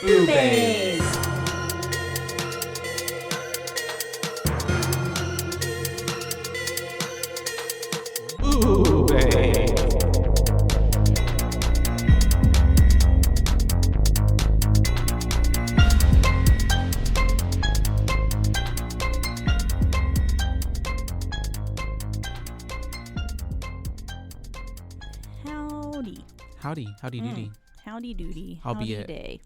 Boobies! Howdy doody. Howdy doody. Howdy Howdy it. day.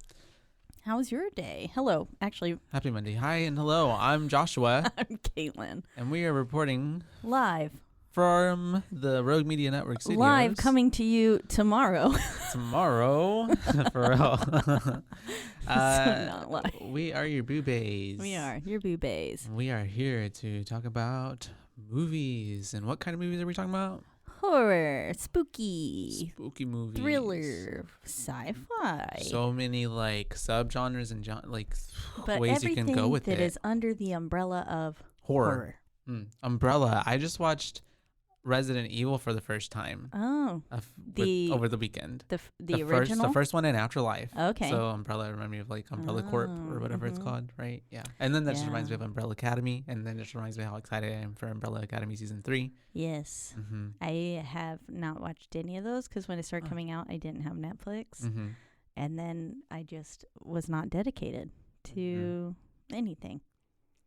How's your day? Hello. Actually, Happy Monday. Hi and hello. I'm Joshua, I'm Caitlin. and we are reporting Live. from the Rogue Media Network studios. Live coming to you tomorrow. tomorrow. For real. Not live. We are your boobies. We are. Your boobies. We are here to talk about movies. And what kind of movies are we talking about? Horror. Spooky. Spooky movies. Thriller. Sci-fi. So many like subgenres and but ways you can go with everything it. that is under the umbrella of Horror. Umbrella. I just watched Resident Evil for the first time Oh. over the weekend. The original? The first one in Afterlife. Okay. So Umbrella reminded me of like Umbrella Corp or whatever it's called, right? Yeah. And then that just reminds me of Umbrella Academy, and then just reminds me how excited I am for Umbrella Academy season 3. Yes. Mm-hmm. I have not watched any of those because when it started coming out, I didn't have Netflix. Mm-hmm. And then I just was not dedicated to anything.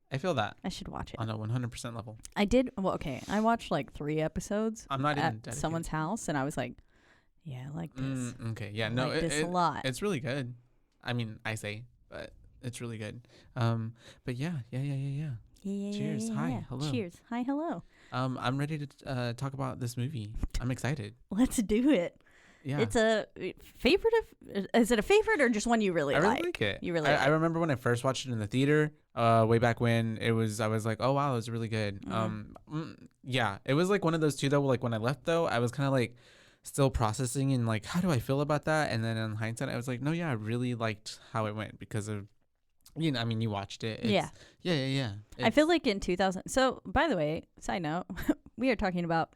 I feel that I should watch it. on a 100% level. I did. Well, okay. I watched like 3 episodes I'm not even at dedicated. someone's house, and I was like, yeah, I like this. Okay. Yeah. I No. like this a lot. It's really good. I mean, I say, but it's really good. But yeah. Yeah. Cheers. Hi. Hello. Cheers. Hi. Hello. I'm ready to talk about this movie. I'm excited. Let's do it. Yeah. It's a favorite is it a favorite or just one you really I really like? like it. You really I like it. remember when I first watched it in the theater, way back when I was like, oh wow, it was really good. Yeah, it was like one of those two though. Like when I left though, I was kind of like still processing and like, how do I feel about that? And then in hindsight, I was like, no, yeah, I really liked how it went because of, I mean, you watched it. Yeah. I feel like in 2000. So by the way, side note, we are talking about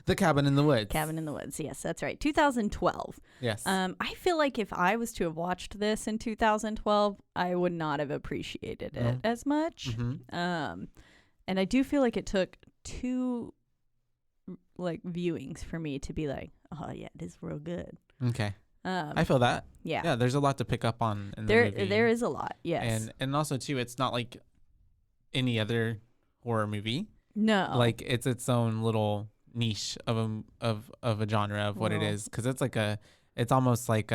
The Cabin in the Woods. Cabin in the Woods. Yes, that's right. 2012. Yes. I feel like if I was to have watched this in 2012, I would not have appreciated it as much. Mm-hmm. And I do feel like it took 2 like viewings for me to be like, oh yeah, it is real good. Okay. I feel that. Yeah. Yeah. There's a lot to pick up on in the movie. There is a lot. Yes. And also too, it's not like any other horror movie. No. Like it's its own little niche of a genre of what it is, because it's almost like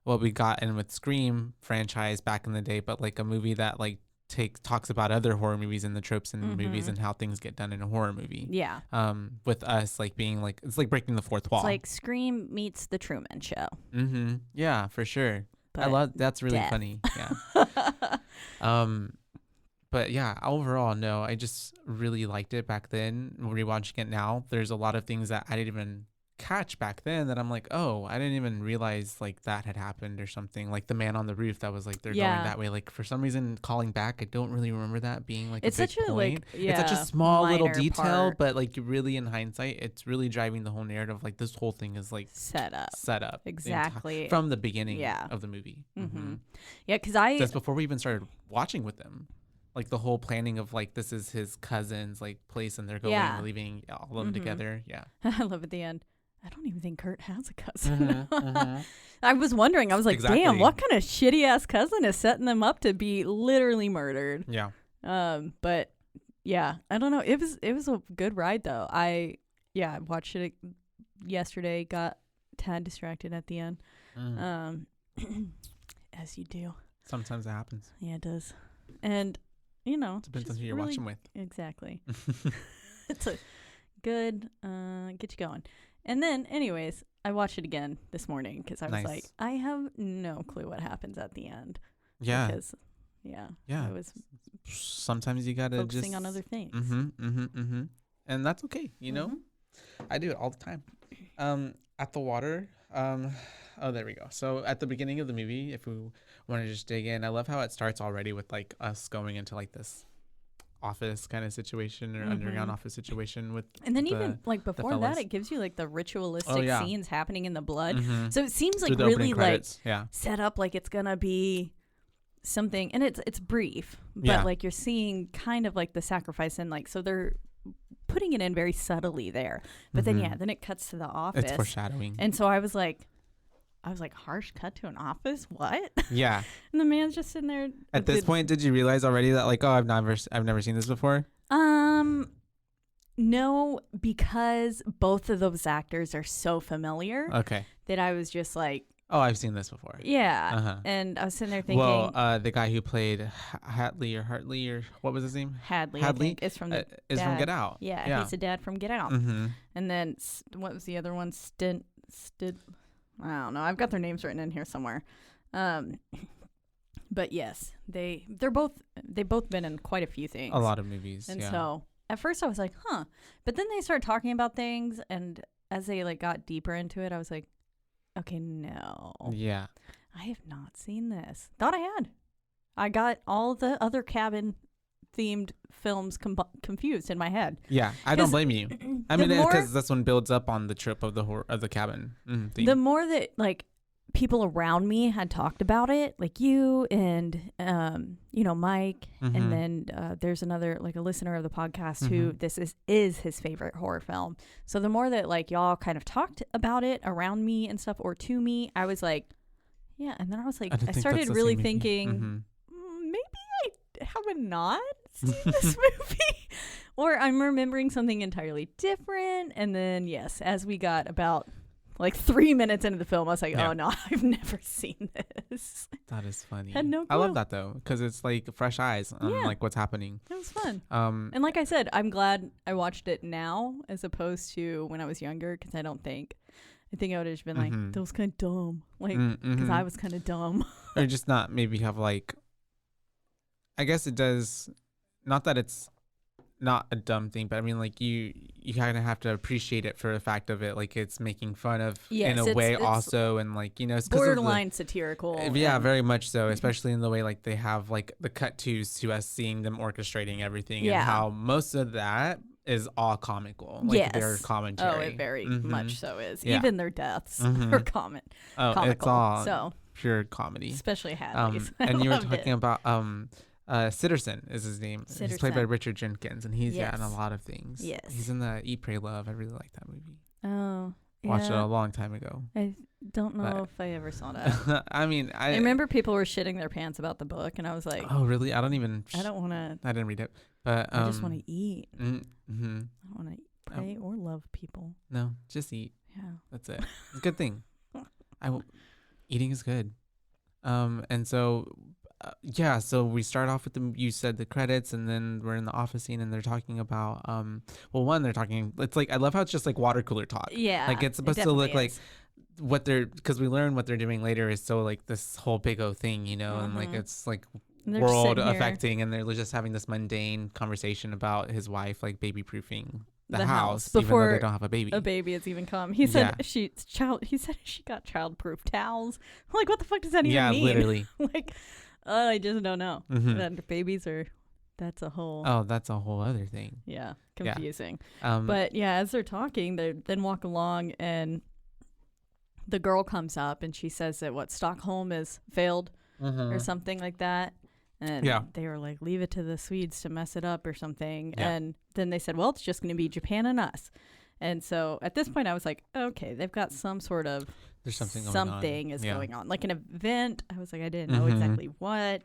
what we got in with Scream franchise back in the day, but like a movie that like talks about other horror movies and the tropes in movies and how things get done in a horror movie. Yeah. With us like being like, it's like breaking the fourth wall. It's like Scream meets The Truman Show. Yeah, for sure. But I love that's really death. funny. Yeah. But yeah, overall, no, I just really liked it back then. Rewatching it now, there's a lot of things that I didn't even catch back then that I'm like, oh, I didn't even realize like that had happened or something. Like the man on the roof that was like, they're going that way. Like for some reason, calling back, I don't really remember that being like it's a big such a point. It's such a small little detail, but like really in hindsight, it's really driving the whole narrative. Like this whole thing is like set up exactly from the beginning of the movie. Yeah, because just before we even started watching with them. Like the whole planning of like, this is his cousin's like place and they're going leaving all of them together. Yeah. I love at the end. I don't even think Kurt has a cousin. I was wondering. I was like, damn, what kind of shitty ass cousin is setting them up to be literally murdered? Yeah. But yeah, I don't know. It was a good ride though. I watched it yesterday. Got tad distracted at the end. As you do. Sometimes it happens. Yeah, it does. And depends on who you're watching with. Exactly. It's a good get you going. And then anyways, I watched it again this morning because I was like, I have no clue what happens at the end. Yeah. Because I was sometimes you gotta focusing on other things. And that's okay, you know? I do it all the time. At the water, oh, there we go. So at the beginning of the movie, if we want to just dig in, I love how it starts already with like us going into like this office kind of situation or underground office situation with, and then even like before that, it gives you like the ritualistic scenes happening in the blood. So it seems like really like set up like it's gonna be something, and it's brief, but Yeah. like you're seeing kind of like the sacrifice, and like so they're putting it in very subtly there. But then then it cuts to the office. It's foreshadowing. And so I was like, harsh cut to an office? What? Yeah. And the man's just sitting there. At this point, did you realize already that like, oh, I've never seen this before? No, because both of those actors are so familiar Okay. that I was just like, Oh, I've seen this before. yeah. Uh-huh. And I was sitting there thinking, Well, the guy who played Hartley or what was his name? Hadley, Hadley? I think, is from the Is from dad. Get Out. Yeah, he's the dad from Get Out. Mm-hmm. And then what was the other one? Stid. I don't know. I've got their names written in here somewhere. But yes, they've both been in quite a few things. A lot of movies. And yeah. so at first I was like, huh. But then they started talking about things, and as they like got deeper into it, I was like, okay, no. Yeah. I have not seen this. Thought I had. I got all the other cabin themed films confused in my head. Yeah, I don't blame you. I mean, more- because this one builds up on the trip of the cabin theme. The more that like people around me had talked about it, like you and Mike, Mhm. and then there's another like a listener of the podcast who this is his favorite horror film. So the more that like y'all kind of talked about it around me and stuff or to me, I was like, yeah. And then I was like, don't I think started that's the really same movie. thinking, Mhm. maybe I have not seen this movie, or I'm remembering something entirely different. And then yes, as we got about like 3 minutes into the film, I was like, Yeah. oh no, I've never seen this. That is funny. Had no I love clue. that though, because it's like fresh eyes on Yeah. like what's happening. It was fun. And like I said, I'm glad I watched it now as opposed to when I was younger, because I think I would have just been like, that was kind of dumb. Like, because I was kind of dumb. or just not maybe have like, I guess it does, not that it's not a dumb thing, but I mean like you kind of have to appreciate it for the fact of it, like it's making fun of Yes, in a way it's also, and like it's 'cause of Borderline satirical. yeah, and- very much so, especially in the way like they have like the cut twos to us seeing them orchestrating everything, Yeah. and how most of that is all comical, like Yes. their commentary. Oh, it very much so is. Yeah. Even their deaths Mhm. are Oh, comical. it's all So pure comedy. especially Hadley's. And you were loved talking it. about Sitterson is his name. He's played by Sitterson. Richard Jenkins, and he's in a Yes. lot of things. Yes. He's in the Eat, Pray, Love. I really like that movie. Oh, Watched it yeah. a long time ago. I don't know but- if I ever saw that. I mean, I remember people were shitting their pants about the book, and I was like, Oh, really? I don't even. I don't want to. I didn't read it, but I just want to eat. Mm-hmm. I don't want to pray or love people. No, just eat. Yeah. That's it. It's a good thing. Eating is good. And so, yeah. So we start off with you said the credits, and then we're in the office scene, and they're talking about they're talking. It's like I love how it's just like water cooler talk. Yeah. Like it's supposed to look like what they're, because we learn what they're doing later is so like this whole big O thing, and like it's like world affecting, and they're just having this mundane conversation about his wife like baby proofing the house even though they don't have a baby. A baby has even come. He said he said she got childproof towels. I'm like, what the fuck does that even mean? Yeah, literally. Like, I just don't know. Mhm. That babies are. That's a whole. Oh, that's a whole other thing. Yeah, confusing. But yeah, as they're talking, they then walk along, and the girl comes up, and she says that Stockholm is failed or something like that. And they were like, leave it to the Swedes to mess it up or something. Yeah. And then they said, well, it's just going to be Japan and us. And so at this point, I was like, okay, they've got some sort of there's something going on. Like an event. I was like, I didn't know exactly what.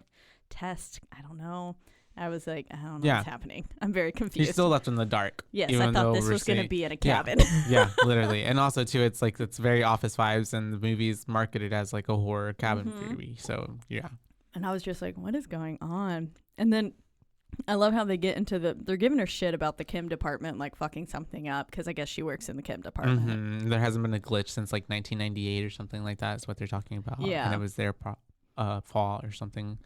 Test. I don't know. I was like, I don't know what's happening. I'm very confused. He's still left in the dark. Yes, I thought this was going to be in a cabin. Yeah, literally. And also, too, it's like it's very Office vibes, and the movie's marketed as like a horror cabin movie. So, yeah. And I was just like, what is going on? And then I love how they get into they're giving her shit about the chem department, like fucking something up, because I guess she works in the chem department. There hasn't been a glitch since like 1998 or something like that is what they're talking about. Yeah. And it was their fall or something.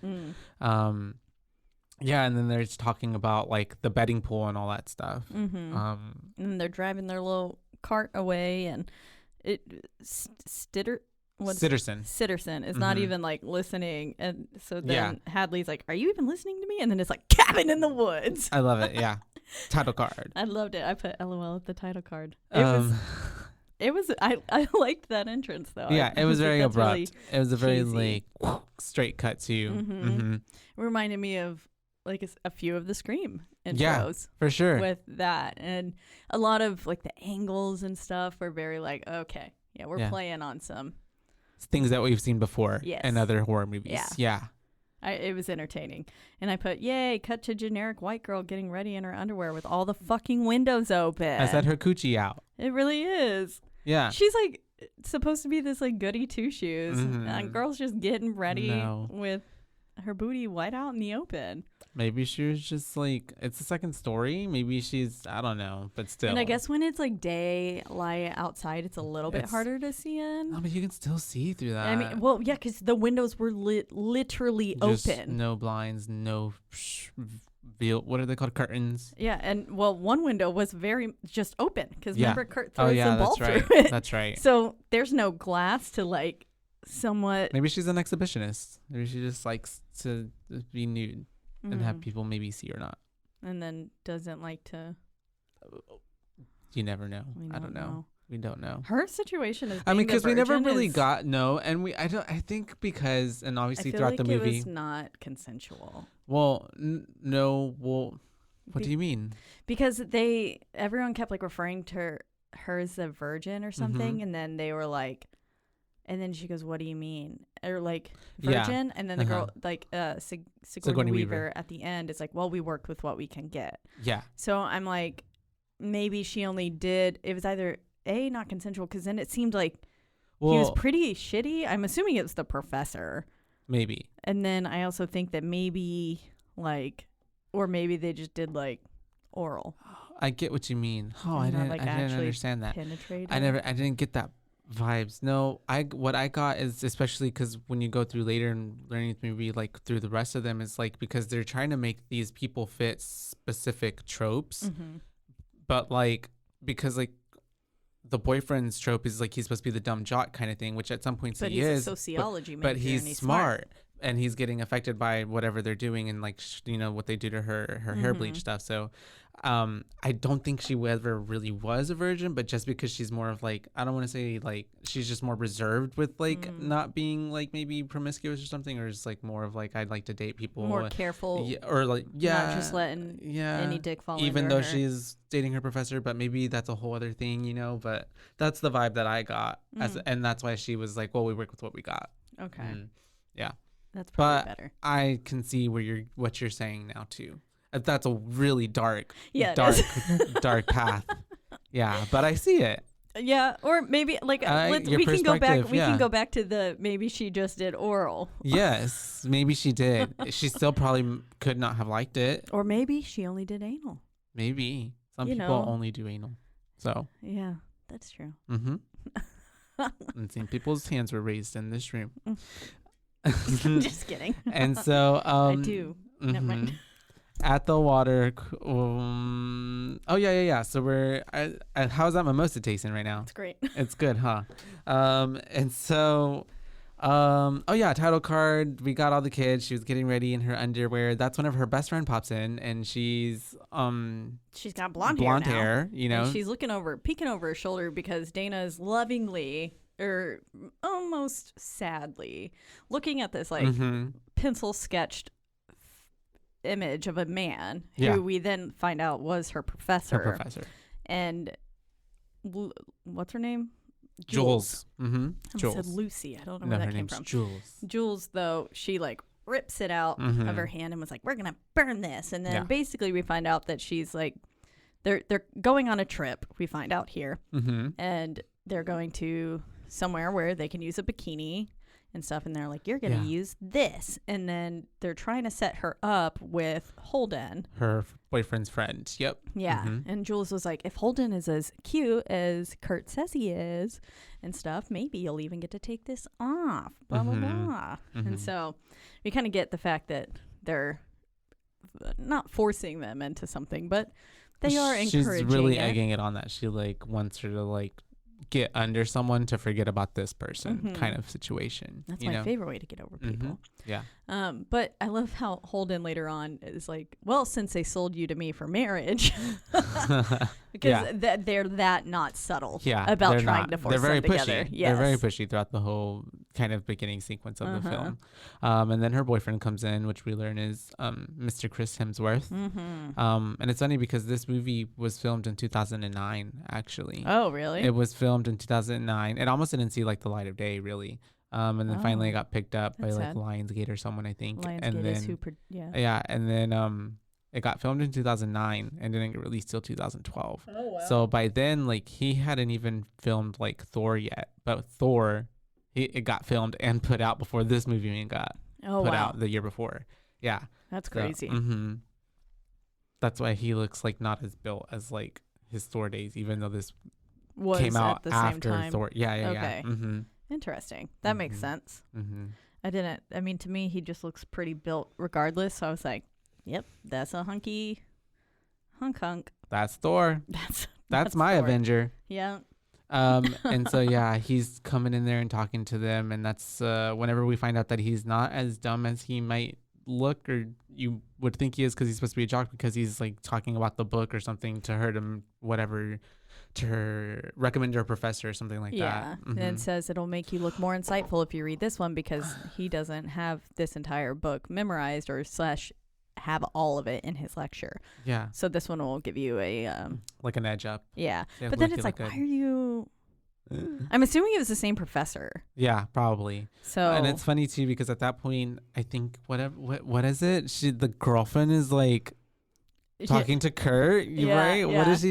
Yeah, and then they're just talking about like the betting pool and all that stuff. And they're driving their little cart away, and Sitterson is not even like listening, and so then Hadley's like, are you even listening to me? And then it's like, cabin in the woods. I love it. Yeah. Title card. I loved it. I put LOL at the title card. It was I liked that entrance though. Yeah, it was very abrupt. Really it was a very cheesy. like straight cut to. It reminded me of like a few of the Scream intros. Yeah, for sure. With that, and a lot of like the angles and stuff were very like, okay, yeah, we're playing on some things that we've seen before yes. in other horror movies. Yeah. It was entertaining. And I put, yay, cut to generic white girl getting ready in her underwear with all the fucking windows open. I said her coochie out. It really is. Yeah. She's like supposed to be this like goody two shoes. And girl's just getting ready with her booty wide out in the open. Maybe she was just like, it's the second story. Maybe she's, I don't know, but still. And I guess when it's like daylight outside, it's a little bit harder to see in. No, but you can still see through that. I mean, well, yeah, because the windows were literally just open. No blinds, no what are they called? Curtains. Yeah, and well, one window was very just open because remember Kurt throws the ball right. through it. That's right. So there's no glass to like somewhat. Maybe she's an exhibitionist. Maybe she just likes to be nude. And have people maybe see or not. And then doesn't like to. You never know. I don't know. We don't know. Her situation is. I mean, because we never really got I think because and obviously throughout the movie, it was not consensual. Well, no. Well, what do you mean? Because everyone kept like referring to her as a virgin or something, and then they were like. And then she goes, "What do you mean?" Or like virgin, and then the girl like Sigourney Weaver at the end is like, "Well, we worked with what we can get." Yeah. So I'm like, maybe she only did. It was either not consensual because then it seemed like he was pretty shitty. I'm assuming it was the professor. Maybe. And then I also think that maybe or maybe they just did like oral. I get what you mean. Oh, I didn't understand that. Penetrated. I didn't get that. Vibes. No, what I got is, especially because when you go through later and learning the movie, like through the rest of them, is like because they're trying to make these people fit specific tropes, but like because like the boyfriend's trope is like he's supposed to be the dumb jock kind of thing, which at some points he is. A sociology major, but he's smart. And he's getting affected by whatever they're doing and like what they do to her hair bleach stuff. So I don't think she ever really was a virgin, but just because she's more of like, I don't want to say like she's just more reserved with like not being like maybe promiscuous or something, or just like more of like I'd like to date people more careful, or like not just letting any dick fall even though her. She's dating her professor, but maybe that's a whole other thing, but that's the vibe that I got and that's why she was like, well, we work with what we got. Okay. Yeah. That's probably better. I can see what you're saying now too. That's a really dark path. Yeah, but I see it. Yeah, or maybe like we can go back. We can go back to the maybe she just did oral. Yes, maybe she did. She still probably could not have liked it. Or maybe she only did anal. Maybe some people only do anal. So yeah, that's true. And some people's hands were raised in this room. Just kidding. And so I do. Never mind. At the water. Yeah. So we're how's that mimosa tasting right now? It's great. It's good, huh? And so title card. We got all the kids. She was getting ready in her underwear. That's whenever her best friend pops in, and she's got blonde hair, And she's peeking over her shoulder because Dana is lovingly or almost sadly looking at this like pencil sketched image of a man who we then find out was her professor. And what's her name? Jules. Jules. I said Lucy. I don't know where that came from. Jules, though, she like rips it out of her hand and was like, "We're gonna burn this." And then basically we find out that she's like, they're going on a trip. We find out here, and they're going to somewhere where they can use a bikini and stuff, and they're like, "You're gonna use this," and then they're trying to set her up with Holden, her boyfriend's friend. Yep. Yeah. And Jules was like, "If Holden is as cute as Kurt says he is and stuff, maybe you'll even get to take this off, blah blah blah." And so we kind of get the fact that they're not forcing them into something, but they are encouraging. She's really egging it on that. She like wants her to like get under someone to forget about this person kind of situation. That's my favorite way to get over people. Yeah. But I love how Holden later on is like, well, since they sold you to me for marriage, because they're that not subtle about trying to force them together. Yes. They're very pushy throughout the whole kind of beginning sequence of the film. And then her boyfriend comes in, which we learn is Mr. Chris Hemsworth. And it's funny because this movie was filmed in 2009, actually. Oh, really? It was filmed in 2009. It almost didn't see like the light of day, really. And then finally it got picked up by like Lionsgate or someone, I think. Lionsgate and then, is who and then it got filmed in 2009 and didn't get released till 2012. Oh, wow. So by then, like, he hadn't even filmed like Thor yet, but Thor, it got filmed and put out before this movie even got put out the year before. Yeah, that's crazy. That's why he looks like not as built as like his Thor days, even though this was came out at the after same time. Thor. Yeah. Interesting. That makes sense. I mean, to me, he just looks pretty built regardless. So I was like, yep, that's a hunky hunk. That's Thor. That's my Thor. Avenger. Yeah. And so, yeah, he's coming in there and talking to them. And that's whenever we find out that he's not as dumb as he might look, or you would think he is, because he's supposed to be a jock, because he's like talking about the book or something to her, to her recommend her professor or something like that. And it says it'll make you look more insightful if you read this one, because he doesn't have this entire book memorized or / have all of it in his lecture. Yeah. So this one will give you a like an edge up. Yeah. But then it's like, why are you? I'm assuming it was the same professor. Yeah, probably. So, and it's funny too, because at that point, I think what is it? The girlfriend is like talking to Kurt, right? Yeah. What is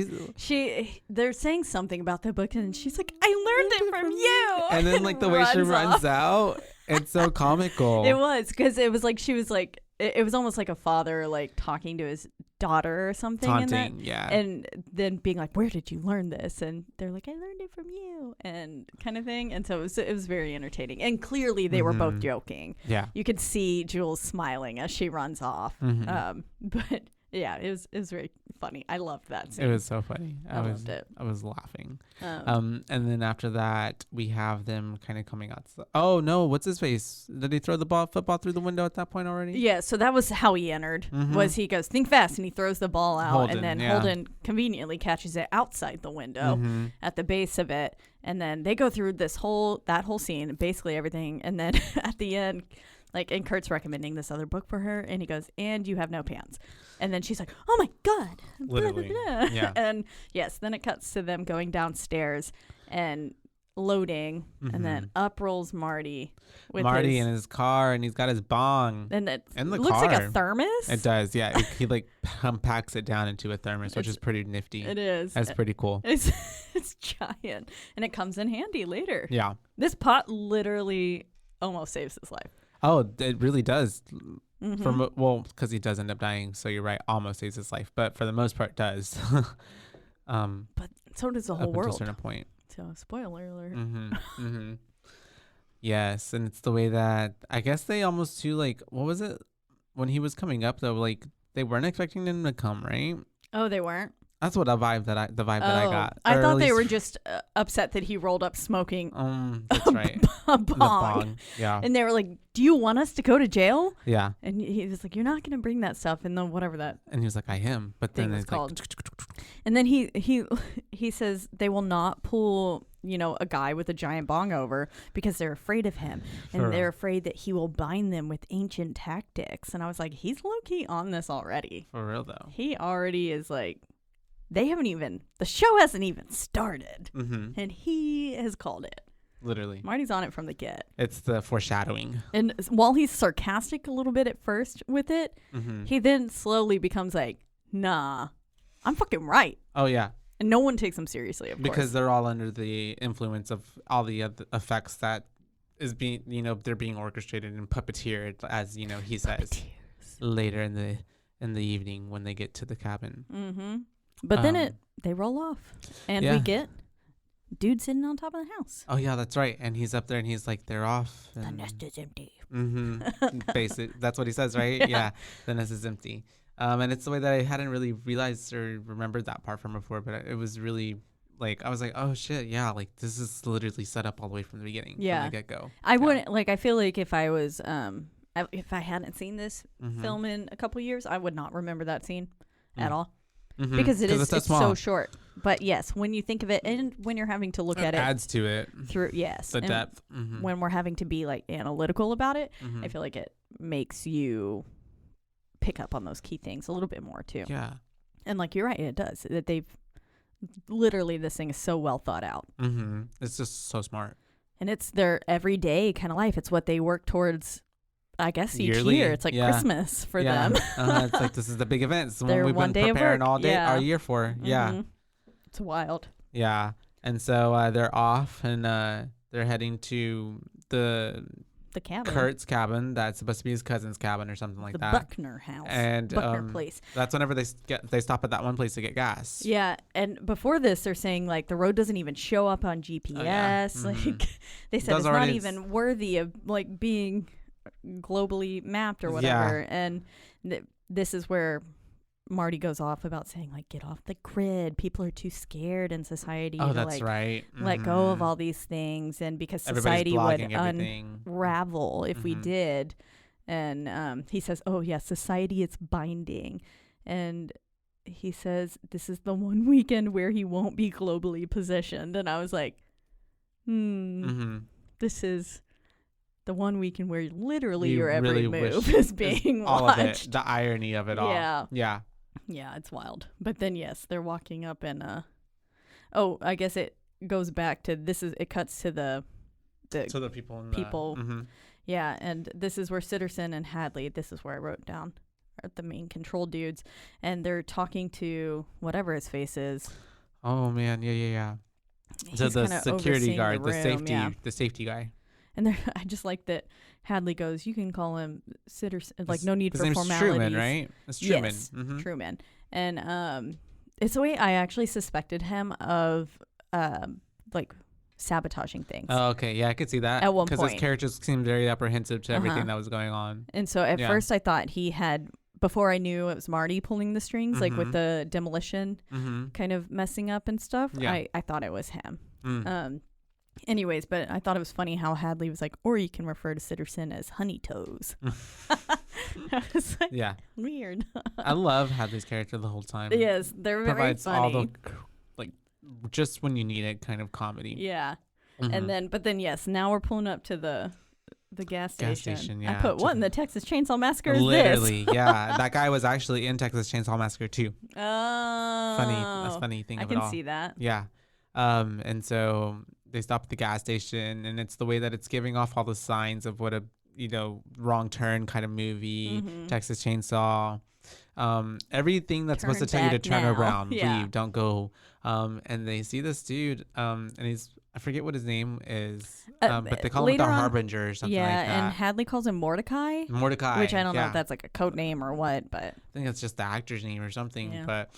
they're saying something about the book, and she's like, I learned it from you. And then like the way she runs out, it's so comical. It was, because it was like she was like, it was almost like a father like talking to his daughter or something. Taunting, and then being like, where did you learn this? And they're like, I learned it from you, and kind of thing. And so it was very entertaining, and clearly they were both joking. Yeah, you could see Jules smiling as she runs off. But yeah, it was very funny. I loved that scene. It was so funny. I loved it. I was laughing. And then after that, we have them kind of coming out. Oh no, what's his face? Did he throw the football through the window at that point already? Yeah, so that was how he entered. Was he goes, think fast, and he throws the ball out, and then Holden conveniently catches it outside the window at the base of it, and then they go through that whole scene, basically everything, and then at the end, like, and Kurt's recommending this other book for her, and he goes, and you have no pants. And then she's like, oh my God. Literally. Blah, blah, blah. Yeah. And yes, then it cuts to them going downstairs and loading, and then up rolls Marty in his car, and he's got his bong. And it looks like a thermos. It does, yeah. He like packs it down into a thermos, which is pretty nifty. It is. That's pretty cool. It's giant, and it comes in handy later. Yeah. This pot literally almost saves his life. Oh, it really does. Because he does end up dying, so you're right, almost saves his life, but for the most part does. But so does the whole world. Up until a certain point. So, spoiler alert. Yes, and it's the way that I guess they almost too, like, what was it when he was coming up though? Like, they weren't expecting him to come, right? Oh, they weren't. That's what the vibe that I got. I thought they were just upset that he rolled up smoking that's right. a bong. Yeah. And they were like, do you want us to go to jail? Yeah. And he was like, you're not going to bring that stuff. And then whatever that. And he was like, I am. But then it's called. And then he says they will not pull, a guy with a giant bong over because they're afraid of him. And they're afraid that he will bind them with ancient tactics. And I was like, he's low-key on this already. For real, though. He already is like, the show hasn't even started. And he has called it. Literally. Marty's on it from the get. It's the foreshadowing. And while he's sarcastic a little bit at first with it, he then slowly becomes like, nah, I'm fucking right. Oh, yeah. And no one takes him seriously, of course. Because they're all under the influence of all the other effects that is being, they're being orchestrated and puppeteered, as, he says later in the evening when they get to the cabin. But then they roll off, and we get dude sitting on top of the house. Oh yeah, that's right. And he's up there, and he's like, "They're off. The nest is empty." Basic. That's what he says, right? Yeah, the nest is empty. And it's the way that I hadn't really realized or remembered that part from before, but it was really like I was like, oh shit, yeah, like this is literally set up all the way from the beginning, from the get go. I wouldn't like. I feel like if I was if I hadn't seen this film in a couple years, I would not remember that scene at all because it's so short. But yes, when you think of it, and when you're having to look at it, adds to it through the depth. When we're having to be like analytical about it, I feel like it makes you pick up on those key things a little bit more too. Yeah, and like you're right, it does. That they've literally, this thing is so well thought out. It's just so smart, and it's their everyday kind of life. It's what they work towards. I guess each yearly. year it's like Christmas for them. It's like this is the big event. It's the one we've been preparing all day, our year for. Yeah, it's wild. Yeah, and so they're off and they're heading to the cabin, Kurt's cabin. That's supposed to be his cousin's cabin or something like that. The Buckner house and Buckner place. That's whenever they stop at that one place to get gas. Yeah, and before this, they're saying like the road doesn't even show up on GPS. Like they said, it's not even worthy of like being globally mapped or whatever. And this is where Marty goes off about saying like, get off the grid. People are too scared in society to that's like right. let go of all these things, and because society would unravel if we did. And he says, oh yeah, society is binding. And he says this is the one weekend where he won't be globally positioned. And I was like, this is the one weekend where literally your every move is being all watched. Of it, the irony of it all. Yeah, it's wild. But then yes, they're walking up and I guess it goes back to it cuts to the people yeah, and this is where Sitterson and Hadley, this is where I wrote down, are the main control dudes, and they're talking to whatever his face is. Oh man, yeah. So the security guard, the safety guy. And I just like that Hadley goes, you can call him Sitterson, like no need for formalities. Truman, right? It's Truman. Yes, Truman. And it's the way I actually suspected him of like sabotaging things. Oh, okay. Yeah, I could see that. At one point. Because his character seemed very apprehensive to everything that was going on. And so at first I thought he had, before I knew it was Marty pulling the strings, like with the demolition kind of messing up and stuff, I thought it was him. Anyways, but I thought it was funny how Hadley was like, or you can refer to Sitterson as Honey Toes. I was like, weird. I love Hadley's character the whole time. Yes, they're very provides funny. All the like just when you need it kind of comedy. Yeah, and then yes, now we're pulling up to the gas station. Yeah, I put what in the Texas Chainsaw Massacre is literally, this? Yeah, that guy was actually in Texas Chainsaw Massacre too. Oh, that's funny thing. I can see that. Yeah, and so they stop at the gas station, and it's the way that it's giving off all the signs of what a wrong turn kind of movie, Texas Chainsaw, everything that's supposed to tell you to turn around, leave, don't go. And they see this dude, and I forget what his name is, but they call him the Harbinger or something like that. Yeah, and Hadley calls him Mordecai, which I don't know if that's like a code name or what, but I think it's just the actor's name or something. But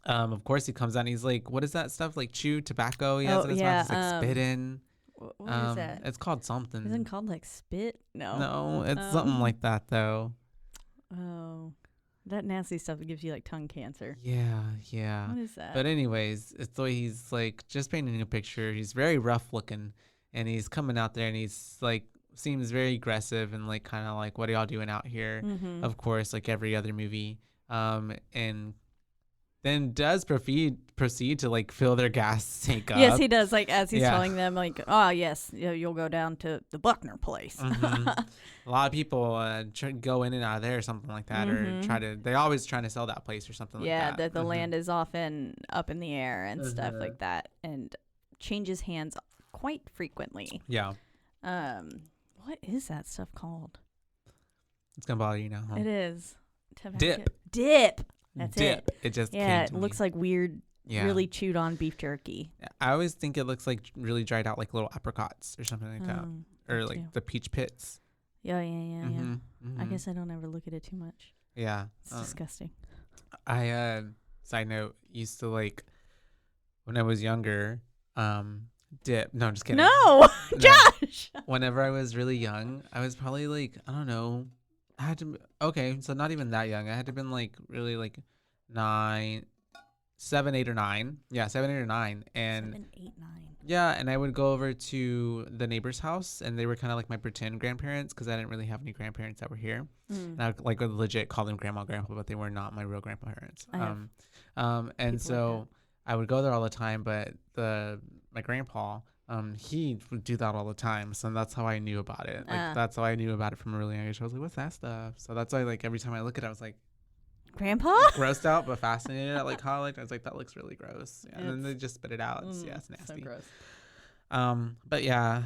of course he comes out and he's like, what is that stuff, like chew tobacco he has in his mouth? It's like spit in. What is that? It's called something. Isn't it called like spit? No, it's something like that though. Oh, that nasty stuff that gives you like tongue cancer. Yeah. What is that? But anyways, it's the way he's like just painting a picture. He's very rough looking, and he's coming out there and he's like seems very aggressive and like kind of like, what are y'all doing out here? Of course, like every other movie. And then does proceed to like fill their gas tank up. Yes, he does. Like as he's telling them, like, oh yes, you'll go down to the Buckner place. A lot of people go in and out of there or something like that, or they always trying to sell that place or something like that. Yeah, that the land is often up in the air and stuff like that, and changes hands quite frequently. Yeah. What is that stuff called? It's gonna bother you now, huh? It is. Dip. That's it. It just it looks like weird, really chewed on beef jerky. I always think it looks like really dried out, like little apricots or something like that, or like the peach pits. Yeah. I guess I don't ever look at it too much. Yeah, it's disgusting. I side note, used to like when I was younger, dip. No, I'm just kidding. No, Josh. Whenever I was really young, I was probably like, I don't know. So not even that young. I had to been like really like 9, 7, 8, or 9. Yeah, 7, 8, or 9. And 7, 8, 9. yeah, and I would go over to the neighbor's house, and they were kind of like my pretend grandparents because I didn't really have any grandparents that were here. And I would like would legit call them grandma, grandpa, but they were not my real grandparents. And so like I would go there all the time, but my grandpa, he would do that all the time. So that's how I knew about it. Like that's how I knew about it from a really young age. I was like, what's that stuff? So that's why like every time I look at it, I was like, Grandpa? Grossed out, but fascinated at like how like I was like, that looks really gross. Yeah, and then they just spit it out. It's nasty. So gross. But yeah,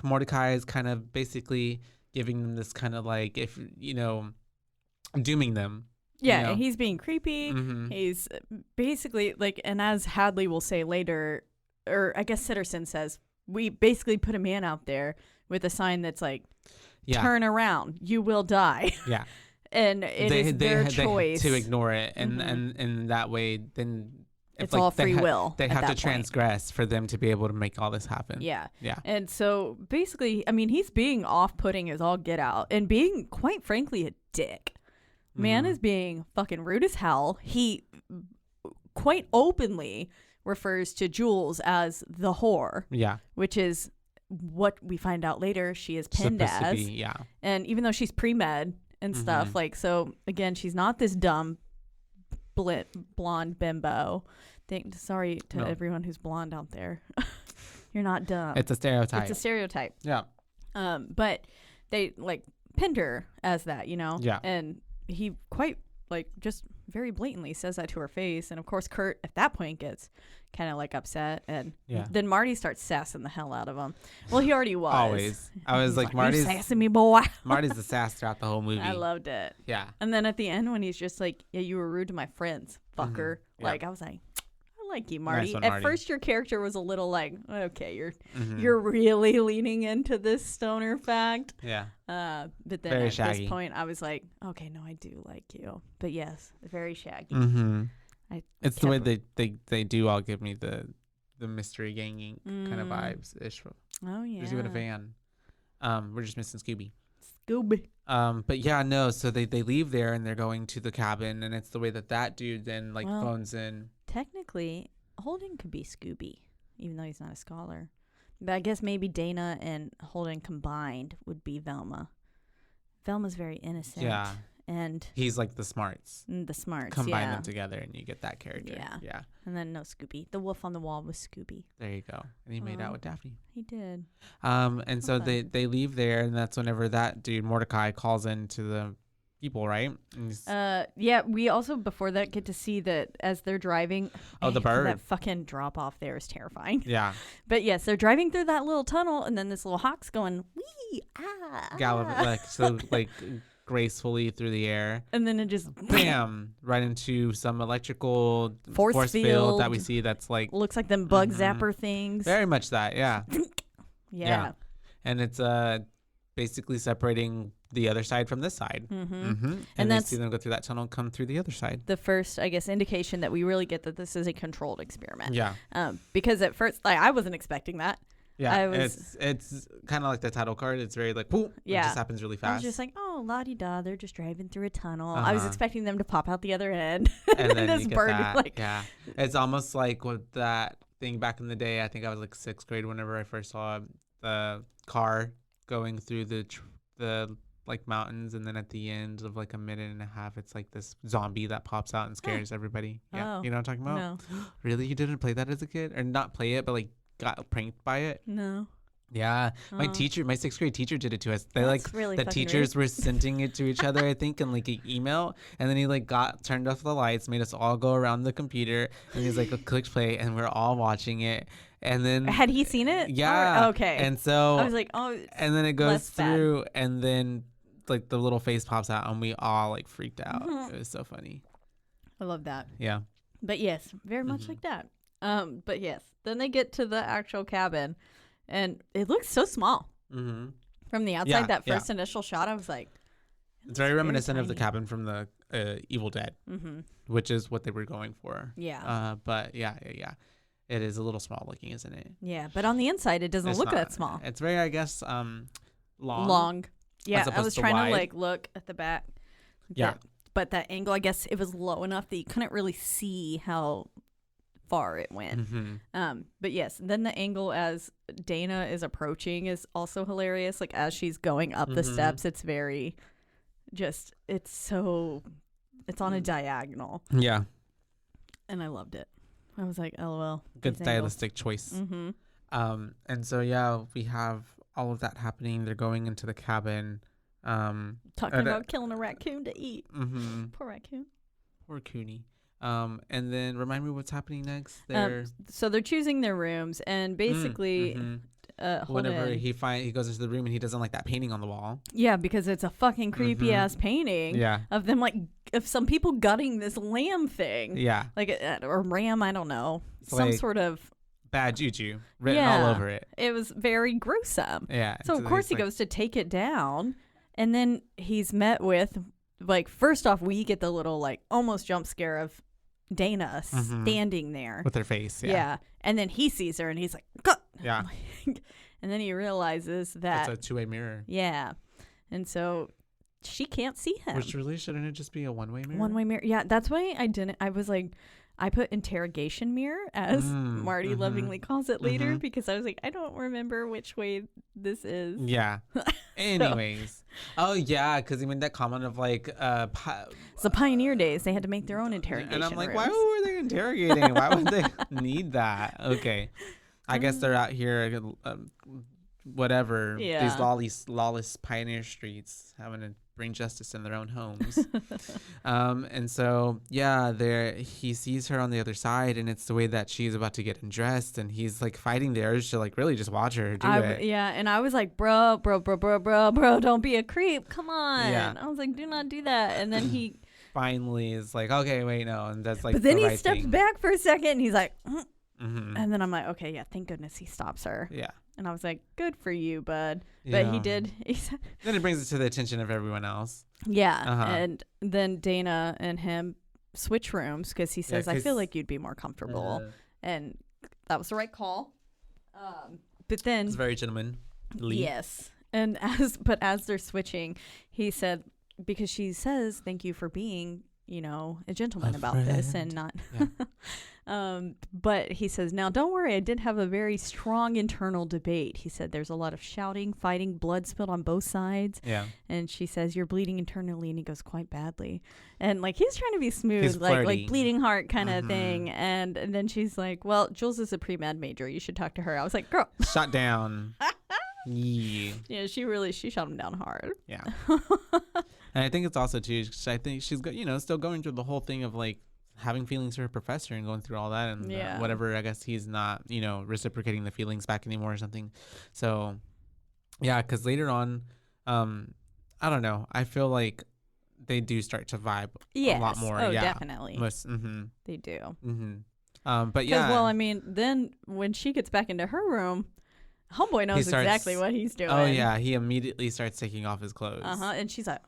Mordecai is kind of basically giving them this kind of like, if dooming them. Yeah, he's being creepy. He's basically like, and as Hadley will say later, or I guess Sitterson says, we basically put a man out there with a sign that's like, turn around, you will die. Yeah. And it's their choice to ignore it, and that way, then it's all free will. They have to transgress for them to be able to make all this happen. Yeah. And so basically, I mean, he's being off-putting as all get out, and being quite frankly a dick. Man is being fucking rude as hell. He quite openly refers to Jules as the whore. Yeah. Which is what we find out later she is pinned as. And even though she's pre-med and stuff, like, so again, she's not this dumb blonde bimbo. Sorry to everyone who's blonde out there. You're not dumb. It's a stereotype. Yeah. But they like pinned her as that, Yeah. And he quite like just very blatantly says that to her face, and of course Kurt at that point gets kind of like upset, and then Marty starts sassing the hell out of him. Well, he already was. Always. I was like, Marty's sassing me, boy. Marty's the sass throughout the whole movie. I loved it. Yeah. And then at the end when he's just like, yeah, you were rude to my friends, fucker. Like I was like, I like you, Marty. Nice one, Marty. At first your character was a little like, okay, you're really leaning into this stoner fact. Yeah. But then very at shaggy. This point I was like, okay, no, I do like you. But yes, very shaggy. It's the way they do all give me the mystery ganging kind of vibes ish. Oh yeah. There's even a van. We're just missing Scooby. Scooby. But yeah, no. So they leave there and they're going to the cabin, and it's the way that dude then like phones in. Technically, Holden could be Scooby, even though he's not a scholar. But I guess maybe Dana and Holden combined would be Velma. Velma's very innocent. Yeah. And he's like the smarts. Combine them together and you get that character. Yeah. And then no Scooby. The wolf on the wall was Scooby. There you go. And he made out with Daphne. He did. And so they leave there, and that's whenever that dude Mordecai calls into the people, right? Yeah, we also before that get to see that as they're driving. Oh, the bird. That fucking drop off there is terrifying. Yeah. But yes, they're driving through that little tunnel, and then this little hawk's going wee gallop like gracefully through the air, and then it just bam right into some electrical force field that we see that's like looks like them bug zapper things. Very much that. Yeah. And it's basically separating the other side from this side. And then see them go through that tunnel and come through the other side. The first, I guess, indication that we really get that this is a controlled experiment. Yeah. Because at first, like, I wasn't expecting that. Yeah, it's kind of like the title card. It's very like, whoop, it just happens really fast. I was just like, oh, la-di-da, they're just driving through a tunnel. I was expecting them to pop out the other end. And then this bird, yeah. It's almost like with that thing back in the day. I think I was like 6th grade whenever I first saw the car going through the like mountains, and then at the end of like a minute and a half, it's like this zombie that pops out and scares everybody. Yeah, you know what I'm talking about? No. Really, you didn't play that as a kid, or not play it, but like got pranked by it? No. Yeah, my 6th grade teacher did it to us. They That's like really the teachers were sending it to each other, I think, in like an email, and then he like turned off the lights, made us all go around the computer, and he's like, click play, and we're all watching it. And then had he seen it? Yeah. Oh, okay. And so I was like, oh. And then it goes through, and then like the little face pops out, and we all like freaked out. It was so funny. I love that. Yeah. But yes, very much like that. But yes, then they get to the actual cabin, and it looks so small from the outside. That first initial shot, I was like, it's very reminiscent of the cabin from the Evil Dead, which is what they were going for. Yeah. But yeah. It is a little small looking, isn't it? Yeah, but on the inside, it doesn't look that small. It's very, I guess, long. Yeah, I was trying to like look at the back. Yeah. But that angle, I guess it was low enough that you couldn't really see how far it went. But yes, then the angle as Dana is approaching is also hilarious. Like as she's going up the steps, it's very just, it's on a diagonal. Yeah. And I loved it. I was like, LOL. Good stylistic choice. And so, yeah, we have all of that happening. They're going into the cabin. Talking about killing a raccoon to eat. Poor raccoon. Poor Cooney. And then remind me what's happening next. So they're choosing their rooms, and basically, whenever he goes into the room and he doesn't like that painting on the wall. Yeah, because it's a fucking creepy ass painting. Yeah. Of them of some people gutting this lamb thing. Yeah. Or ram, I don't know, it's some sort of bad juju written all over it. It was very gruesome. Yeah. So of course he goes to take it down, and then he's met with first off we get the little almost jump scare of Dana standing there with her face. Yeah. And then he sees her and he's like, cut. Yeah. And then he realizes that it's a two-way mirror. Yeah. And so she can't see him. Which really shouldn't it just be a one-way mirror? One-way mirror. Yeah, that's why I was like, I put interrogation mirror as Marty lovingly calls it later because I was like, I don't remember which way this is. Yeah. Anyways. Oh, yeah, because he made that comment of it's the pioneer days. They had to make their own interrogation And I'm like, rooms. why were they interrogating? Why would they need that? Okay. I guess they're out here, whatever, these lawless pioneer streets having to bring justice in their own homes. And so, yeah, he sees her on the other side, and it's the way that she's about to get undressed, and he's fighting the urge to really just watch her do it. Yeah, and I was like, bro, don't be a creep. Come on. Yeah. I was like, do not do that. And then he finally is like, okay, wait, no. And that's but then he steps thing. back for a second, and he's like, and then I'm like, okay, yeah, thank goodness he stops her. Yeah. And I was like, good for you, bud. But he did. Then it brings it to the attention of everyone else. Yeah. And then Dana and him switch rooms because he says, I feel like you'd be more comfortable. And that was the right call. But then. It's very gentlemanly. Yes. And as they're switching, he said, because she says, thank you for being, a gentleman about this and not. But he says, now don't worry, I did have a very strong internal debate. He said there's a lot of shouting, fighting, blood spilled on both sides. Yeah. And she says, you're bleeding internally, and he goes, quite badly. And he's trying to be smooth, like bleeding heart kind of thing. And then she's like, well, Jules is a pre-med major. You should talk to her. I was like, girl. Shot down. Yeah, she shot him down hard. Yeah. And I think it's also too, I think she's still going through the whole thing of having feelings for her professor and going through all that and whatever. I guess he's not reciprocating the feelings back anymore or something. So yeah, because later on, I don't know, I feel like they do start to vibe a lot more. Oh, definitely. They do. But yeah, well, I mean, then when she gets back into her room, homeboy knows exactly what he's doing. Oh yeah, he immediately starts taking off his clothes. And she's like,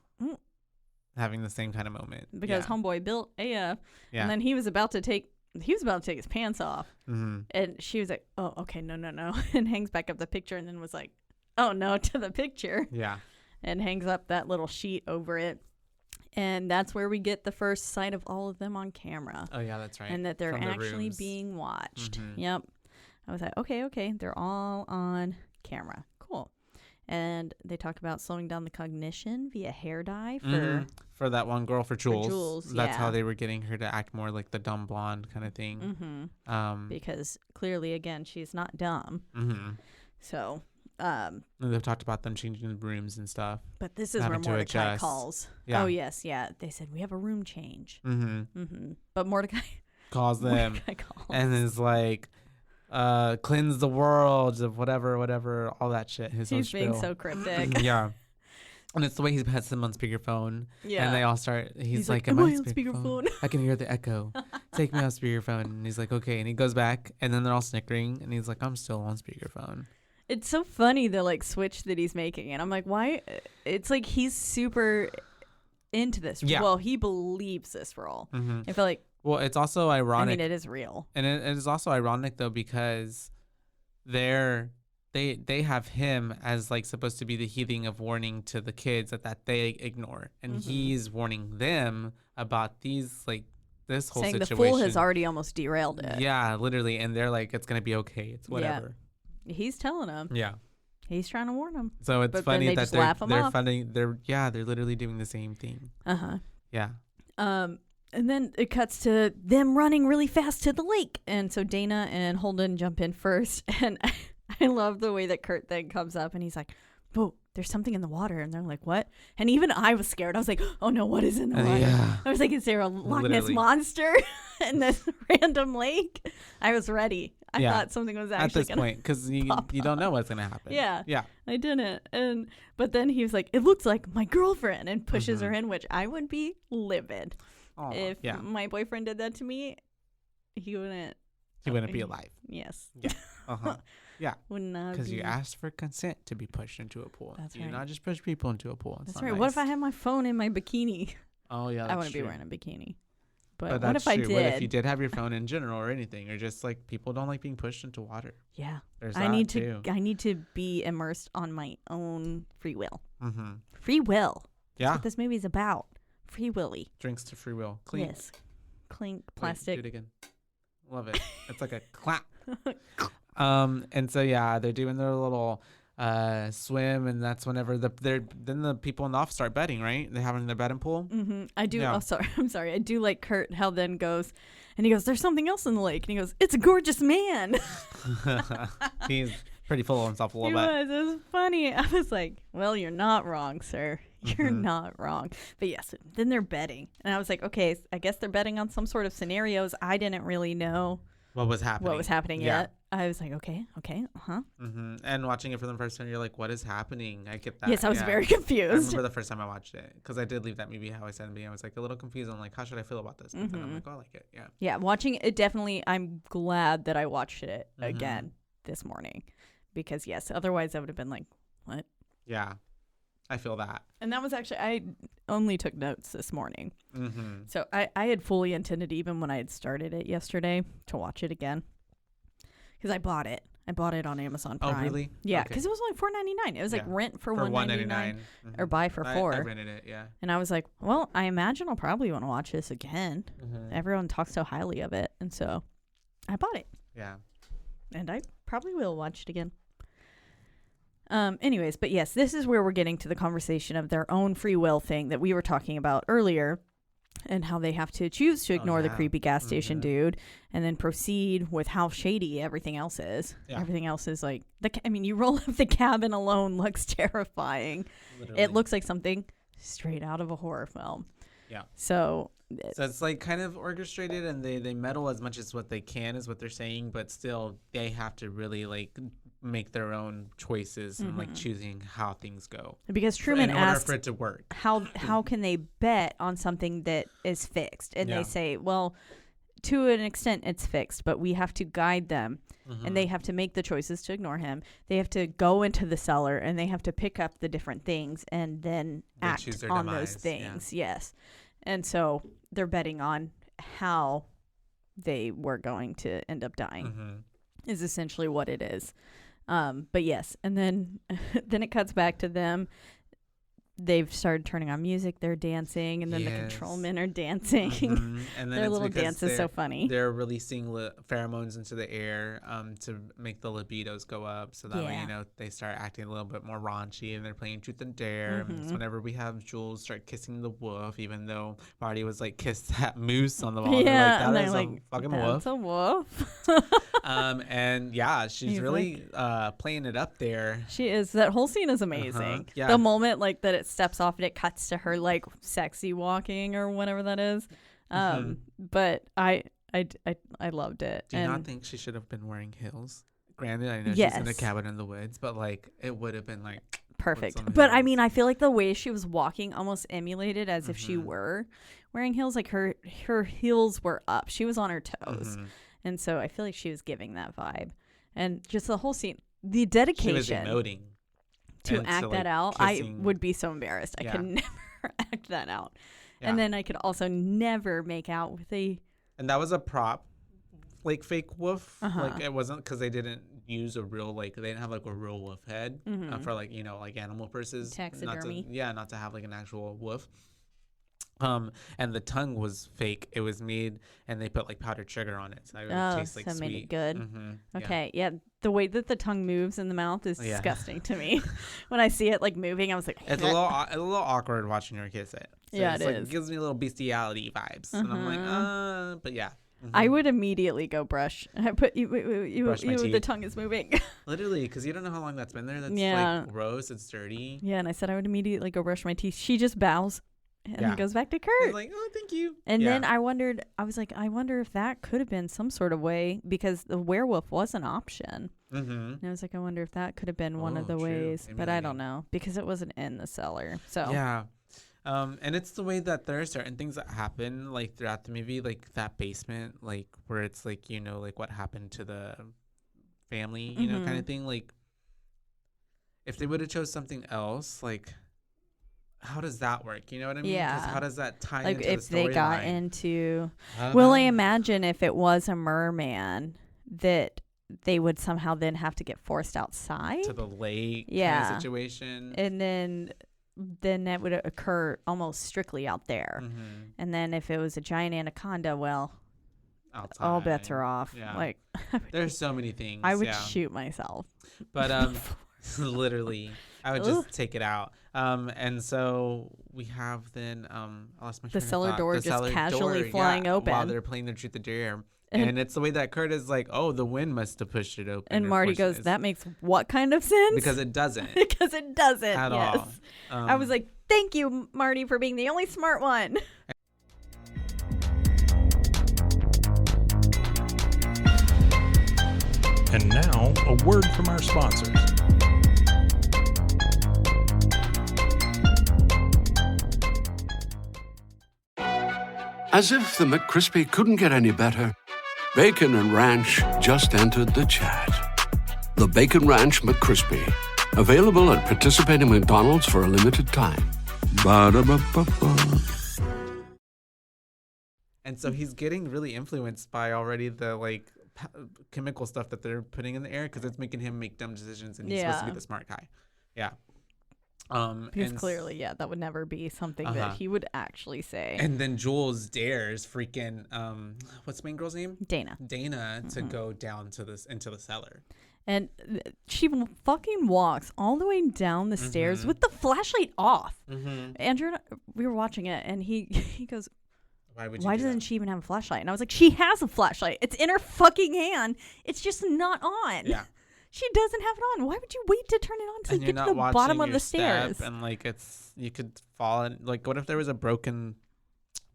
having the same kind of moment because homeboy built and then he was about to take his pants off, and she was like, oh, okay, no, and hangs back up the picture, and then was like, oh no, to the picture, and hangs up that little sheet over it. And that's where we get the first sight of all of them on camera. Oh yeah, that's right. And that they're actually being watched. Yep. I was like, okay, they're all on camera. Cool. And they talk about slowing down the cognition via hair dye for that one girl, for Jules. That's yeah. how they were getting her to act more like the dumb blonde kind of thing. Because clearly, again, she's not dumb. So. And they've talked about them changing the rooms and stuff. But this is where Mordecai calls. Yeah. Oh yes, yeah. They said we have a room change. But Mordecai calls them and is like, cleanse the world of whatever, all that shit. He's being so cryptic. Yeah. And it's the way he has them on speakerphone. Yeah. And they all start, he's like, am I on speakerphone? I can hear the echo. Take me on speakerphone. And he's like, okay. And he goes back, and then they're all snickering, and he's like, I'm still on speakerphone. It's so funny, the switch that he's making. And I'm like, why? It's like he's super into this. Yeah. Well, he believes this role. I feel like. Well, it's also ironic. I mean, it is real. And it is also ironic, though, because they have him as supposed to be the healing of warning to the kids that they ignore. And he's warning them about these this whole saying situation. The fool has already almost derailed it. Yeah, literally. And they're like, it's going to be okay. It's whatever. Yeah. He's telling him. Yeah. He's trying to warn him. So it's funny that they're funding. They're literally doing the same thing. Yeah. And then it cuts to them running really fast to the lake. And so Dana and Holden jump in first. And I love the way that Kurt then comes up and he's like, whoa, there's something in the water. And they're like, what? And even I was scared. I was like, oh no, what is in the water? Yeah. I was like, is there a Loch Ness monster in this random lake? I was ready. I thought something was actually at this point, because you don't know what's going to happen. Yeah. I didn't. But then he was like, it looks like my girlfriend, and pushes her in, which I would be livid. If my boyfriend did that to me, he wouldn't be alive. Yes. Yeah. Yeah. Would not because you asked for consent to be pushed into a pool. That's you right. Do not just push people into a pool. That's right. Nice. What if I had my phone in my bikini? Oh yeah. I wouldn't be wearing a bikini. But what if I did? What if you did have your phone in general or anything, or just like people don't like being pushed into water? Yeah. There's I need to be immersed on my own free will. Mm-hmm. Free will. Yeah. That's what this movie is about. Free willy. Drinks to free will. Clink. Yes. Clink. Plastic. Wait, do it again. Love it. It's like a clap. And so they're doing their little swim, and that's whenever then the people in the office start betting, right? They're having their betting pool. Mm-hmm. I do. Yeah. Oh, sorry. I'm sorry. I do like Kurt how then goes, and he goes, "There's something else in the lake," and he goes, "It's a gorgeous man." He's pretty full of himself a little bit. It was funny. I was like, "Well, you're not wrong, sir. You're not wrong." But yes, then they're betting, and I was like, "Okay, I guess they're betting on some sort of scenarios." I didn't really know what was happening yet. I was like, okay, uh-huh. Mm-hmm. And watching it for the first time, you're like, what is happening? I get that. Yes, I was very confused. I remember the first time I watched it, because I did leave that movie how I said in the beginning. I was like a little confused. I'm like, how should I feel about this? But then I'm like, oh, I like it. Yeah. Yeah, watching it definitely, I'm glad that I watched it again this morning, because yes, otherwise I would have been like, what? Yeah, I feel that. And that was actually, I only took notes this morning. Mm-hmm. So I had fully intended, even when I had started it yesterday, to watch it again. Because I bought it. I bought it on Amazon Prime. Oh, really? Yeah, because it was only $4.99. It was like rent for $1.99 or buy for $4. I rented it, yeah. And I was like, well, I imagine I'll probably want to watch this again. Mm-hmm. Everyone talks so highly of it. And so I bought it. Yeah. And I probably will watch it again. Anyways, but yes, this is where we're getting to the conversation of their own free will thing that we were talking about earlier, and how they have to choose to ignore the creepy gas station dude and then proceed with how shady everything else is. Yeah. Everything else is like, you roll up the cabin alone looks terrifying. Literally. It looks like something straight out of a horror film. Yeah. So it's like kind of orchestrated, and they meddle as much as what they can is what they're saying, but still they have to really like make their own choices and like choosing how things go. Because Truman asked, in order for it to work, how can they bet on something that is fixed? And they say, well, to an extent it's fixed, but we have to guide them. And they have to make the choices to ignore him. They have to go into the cellar and they have to pick up the different things and then act on those things. Yeah. Yes. And so they're betting on how they were going to end up dying is essentially what it is. But yes, and then it cuts back to them. They've started turning on music. They're dancing, and then the control men are dancing. And then their little dance is so funny. They're releasing pheromones into the air to make the libidos go up. So that way, they start acting a little bit more raunchy, and they're playing truth and dare. And so whenever we have Jules start kissing the wolf, even though Marty was like, kiss that moose on the wall. Yeah, they're like, that is a fucking wolf. That's a wolf. And yeah, she's really playing it up there. She is. That whole scene is amazing. Yeah. The moment like that it steps off and it cuts to her like sexy walking or whatever that is. But I loved it. Do you not think she should have been wearing heels? Granted, I know she's in a cabin in the woods, but like it would have been like perfect. But I mean, I feel like the way she was walking almost emulated as if she were wearing heels. Like her heels were up. She was on her toes. And so I feel like she was giving that vibe. And just the whole scene, the dedication. She was emoting. To act that out, kissing. I would be so embarrassed. I could never act that out. Yeah. And then I could also never make out with a... And that was a prop, like fake wolf. Like it wasn't, because they didn't use a real, like, they didn't have like a real wolf head for like, like animal purses. Taxidermy. Not to have like an actual wolf. And the tongue was fake. It was made, and they put like powdered sugar on it, so it would taste like sweet. Made it good. Mm-hmm. Okay, yeah. The way that the tongue moves in the mouth is disgusting to me. When I see it like moving, I was like, it's a little awkward watching your kids it. So yeah, it is. It gives me a little bestiality vibes, and I'm like, but yeah. Mm-hmm. I would immediately go brush. I put you the tongue is moving. Literally, because you don't know how long that's been there. That's like gross. It's dirty. Yeah, and I said I would immediately go brush my teeth. She just bows and goes back to Kurt. I'm like, oh, thank you. And then I wonder if that could have been some sort of way, because the werewolf was an option. Mm-hmm. And I was like, I wonder if that could have been one of the ways, but I don't know, because it wasn't in the cellar. So yeah. And it's the way that there are certain things that happen like throughout the movie, like that basement, like where it's like, like what happened to the family, you know, kind of thing. Like if they would have chose something else, like how does that work? You know what I mean? Yeah. 'Cause how does that tie like into if the they got storyline? into, I imagine if it was a merman that they would somehow then have to get forced outside to the lake kind of situation. And then that would occur almost strictly out there. Mm-hmm. And then if it was a giant anaconda, well, outside. all bets are off. Yeah. Like there's so many things. I would shoot myself. But literally, I would just take it out. And so we have then I lost my the cellar door just casually flying open while they're playing the truth or dare. And it's the way that Kurt is like, oh, the wind must have pushed it open. And Marty goes, that makes what kind of sense? Because it doesn't. Because it doesn't. At all. I was like, thank you, Marty, for being the only smart one. And now, a word from our sponsors. As if the McCrispy couldn't get any better, Bacon and Ranch just entered the chat. The Bacon Ranch McCrispy, available at participating McDonald's for a limited time. Ba-da-ba-ba-ba. And so he's getting really influenced by already the chemical stuff that they're putting in the air, because it's making him make dumb decisions, and he's supposed to be the smart guy. Yeah. Because clearly, that would never be something that he would actually say. And then Jules dares freaking what's the main girl's name? Dana to go down to into the cellar. And she fucking walks all the way down the stairs with the flashlight off. Andrew, we were watching it, and he goes, why doesn't she even have a flashlight? And I was like, she has a flashlight. It's in her fucking hand. It's just not on. Yeah. She doesn't have it on. Why would you wait to turn it on until you get to the bottom of the stairs? And you could fall in. Like, what if there was a broken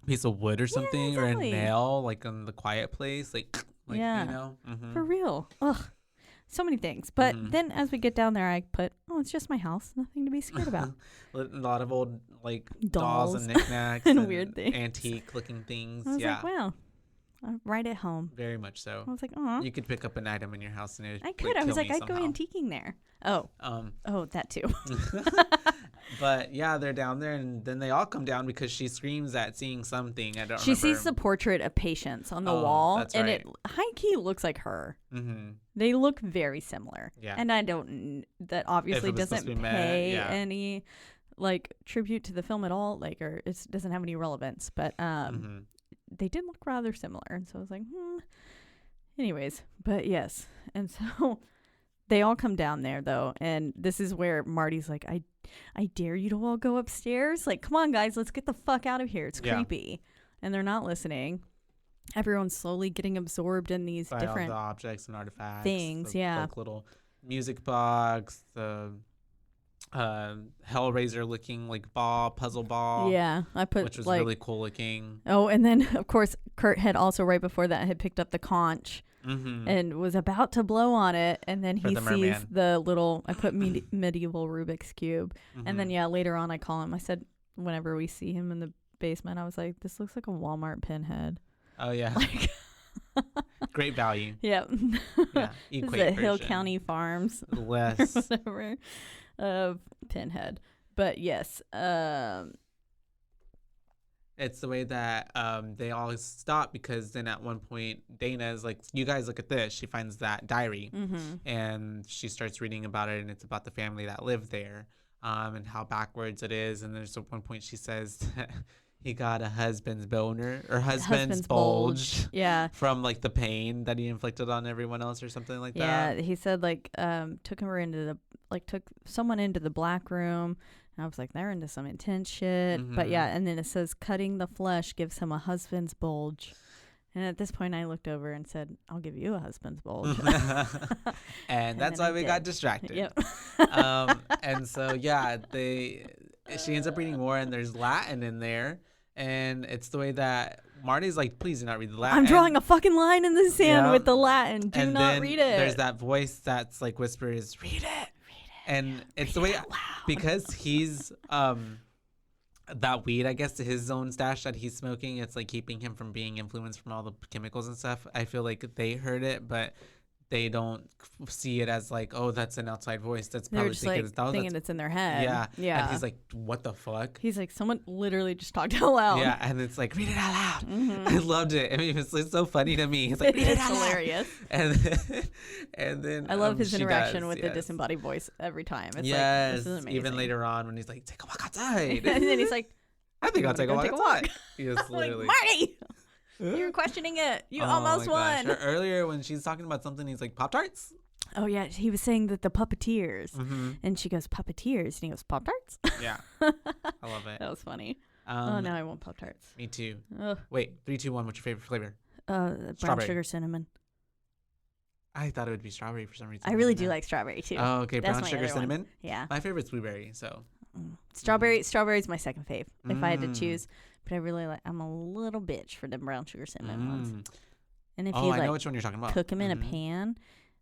piece of wood or something, or a nail, like in the quiet place, you know? For real. Ugh. So many things. But then as we get down there, I put, it's just my house. Nothing to be scared about. A lot of old dolls and knickknacks and weird things, antique looking things. I was like, wow. Right at home. Very much so. I was like, oh. You could pick up an item in your house and I could. I was like, I'd go antiquing there. Oh. That too. But yeah, they're down there, and then they all come down because she screams at seeing something. I don't She remember. sees the portrait of Patience on the wall, that's and right. it high key looks like her. Mm-hmm. They look very similar. Yeah. And that obviously doesn't pay any tribute to the film at all, or it doesn't have any relevance, but they did look rather similar, and so I was like, anyways, but yes. And so they all come down there though, and this is where Marty's like, I dare you to all go upstairs. Like, come on guys, let's get the fuck out of here. It's creepy. And they're not listening. Everyone's slowly getting absorbed in these different all the objects and artifacts, things. Little music box, the Hellraiser looking puzzle ball. Yeah, I put which was really cool looking. Oh, and then of course Kurt had also right before that had picked up the conch and was about to blow on it, and then he sees the little. I put medieval Rubik's cube, and then later on I call him. I said whenever we see him in the basement, I was like, this looks like a Walmart pinhead. Oh yeah. Great value. Yeah. Yeah. This is the Hill County Farms. Less. Whatever. Pinhead. But yes. It's the way that they all stop, because then at one point Dana is like, you guys look at this. She finds that diary and she starts reading about it, and it's about the family that lived there and how backwards it is. And there's at one point she says that he got a husband's boner or husband's bulge. Yeah. From like the pain that he inflicted on everyone else or something like that. Yeah, he said like took someone into the black room. And I was like, they're into some intense shit. Mm-hmm. But yeah, and then it says cutting the flesh gives him a husband's bulge. And at this point, I looked over and said, I'll give you a husband's bulge. And that's why we got distracted. Yep. And so, yeah, she ends up reading more, and there's Latin in there. And it's the way that Marty's like, please do not read the Latin. I'm drawing a fucking line in the sand with the Latin. Do not read it. There's that voice that's like whispers, read it. And it's the way, because he's that weed, I guess, to his own stash that he's smoking, it's like keeping him from being influenced from all the chemicals and stuff. I feel like they heard it, but they don't see it as like, oh, that's an outside voice. That's probably thinking it's in their head. Yeah. Yeah. And he's like, what the fuck? He's like, someone literally just talked out loud. Yeah. And it's like, read it out loud. Mm-hmm. I loved it. I mean, it's so funny to me. He's like, read it out hilarious. Loud. And then I love his interaction with the disembodied voice every time. It's like, this is amazing. Even later on when he's like, take a walk outside. And then he's like, I think I'll take a walk. Yes, literally. Like, Marty! You're questioning it. You almost won. Earlier when she's talking about something, he's like, Pop-Tarts? Oh, yeah. He was saying that the puppeteers. Mm-hmm. And she goes, Puppeteers. And he goes, Pop-Tarts? Yeah. I love it. That was funny. Now I want Pop-Tarts. Me too. Wait, 3, 2, 1. What's your favorite flavor? Brown sugar cinnamon. I thought it would be strawberry for some reason. I really do like strawberry too. Oh, okay. Brown sugar cinnamon? One. Yeah. My favorite's blueberry, so. Strawberry's my second fave if I had to choose. But I really I'm a little bitch for the brown sugar cinnamon ones. And if you I know which one you're talking about. Cook them in a pan,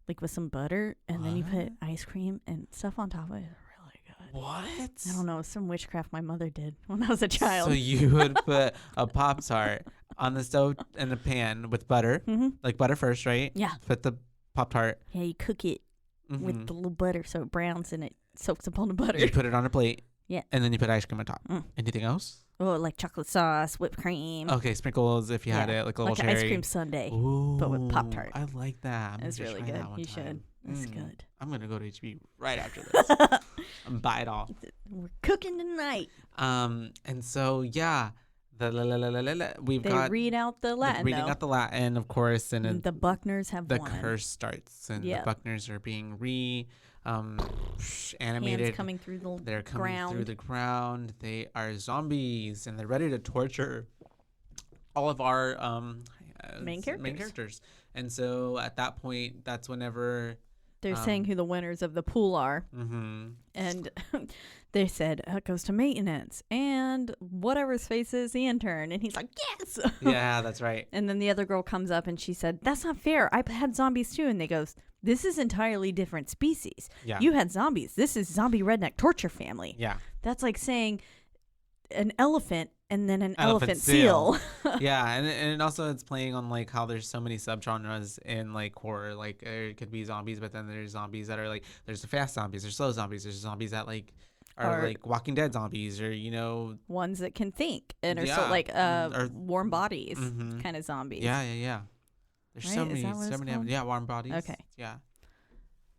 like with some butter, and then you put ice cream and stuff on top of it. Really good. What? I don't know. Some witchcraft my mother did when I was a child. So you would put a Pop-Tart on the stove in a pan with butter, like butter first, right? Yeah. Put the Pop-Tart. Yeah, you cook it with the little butter so it browns and it soaks up on the butter. You put it on a plate. Yeah. And then you put ice cream on top. Anything else? Oh, like chocolate sauce, whipped cream. Okay, sprinkles if you had it, like a little cherry. Like an ice cream sundae, but with Pop-Tart. I like that. It's really good. You should. It's good. I'm going to go to HB right after this and buy it all. We're cooking tonight. And so, yeah. They read out the Latin, reading out the Latin, of course, and the Buckners have the curse starts, and the Buckners are being animated. Hands coming through the They're coming through the ground. They are zombies, and they're ready to torture all of our main characters. And so at that point, that's whenever they're saying who the winners of the pool are, and they said it goes to maintenance and whatever's face is the intern, and he's like, yes. Yeah, that's right. And then the other girl comes up and she said, that's not fair. I had zombies too. And they goes, this is entirely different species. Yeah. You had zombies. This is zombie redneck torture family. Yeah. That's like saying an elephant and then an elephant seal. Yeah, and also it's playing on like how there's so many subgenres in like horror. Like it could be zombies, but then there's zombies that are like, there's the fast zombies, there's slow zombies, there's zombies that like are like Walking Dead zombies, or ones that can think and are so like warm bodies kind of zombies. Yeah. There's so many, warm bodies. Okay. Yeah.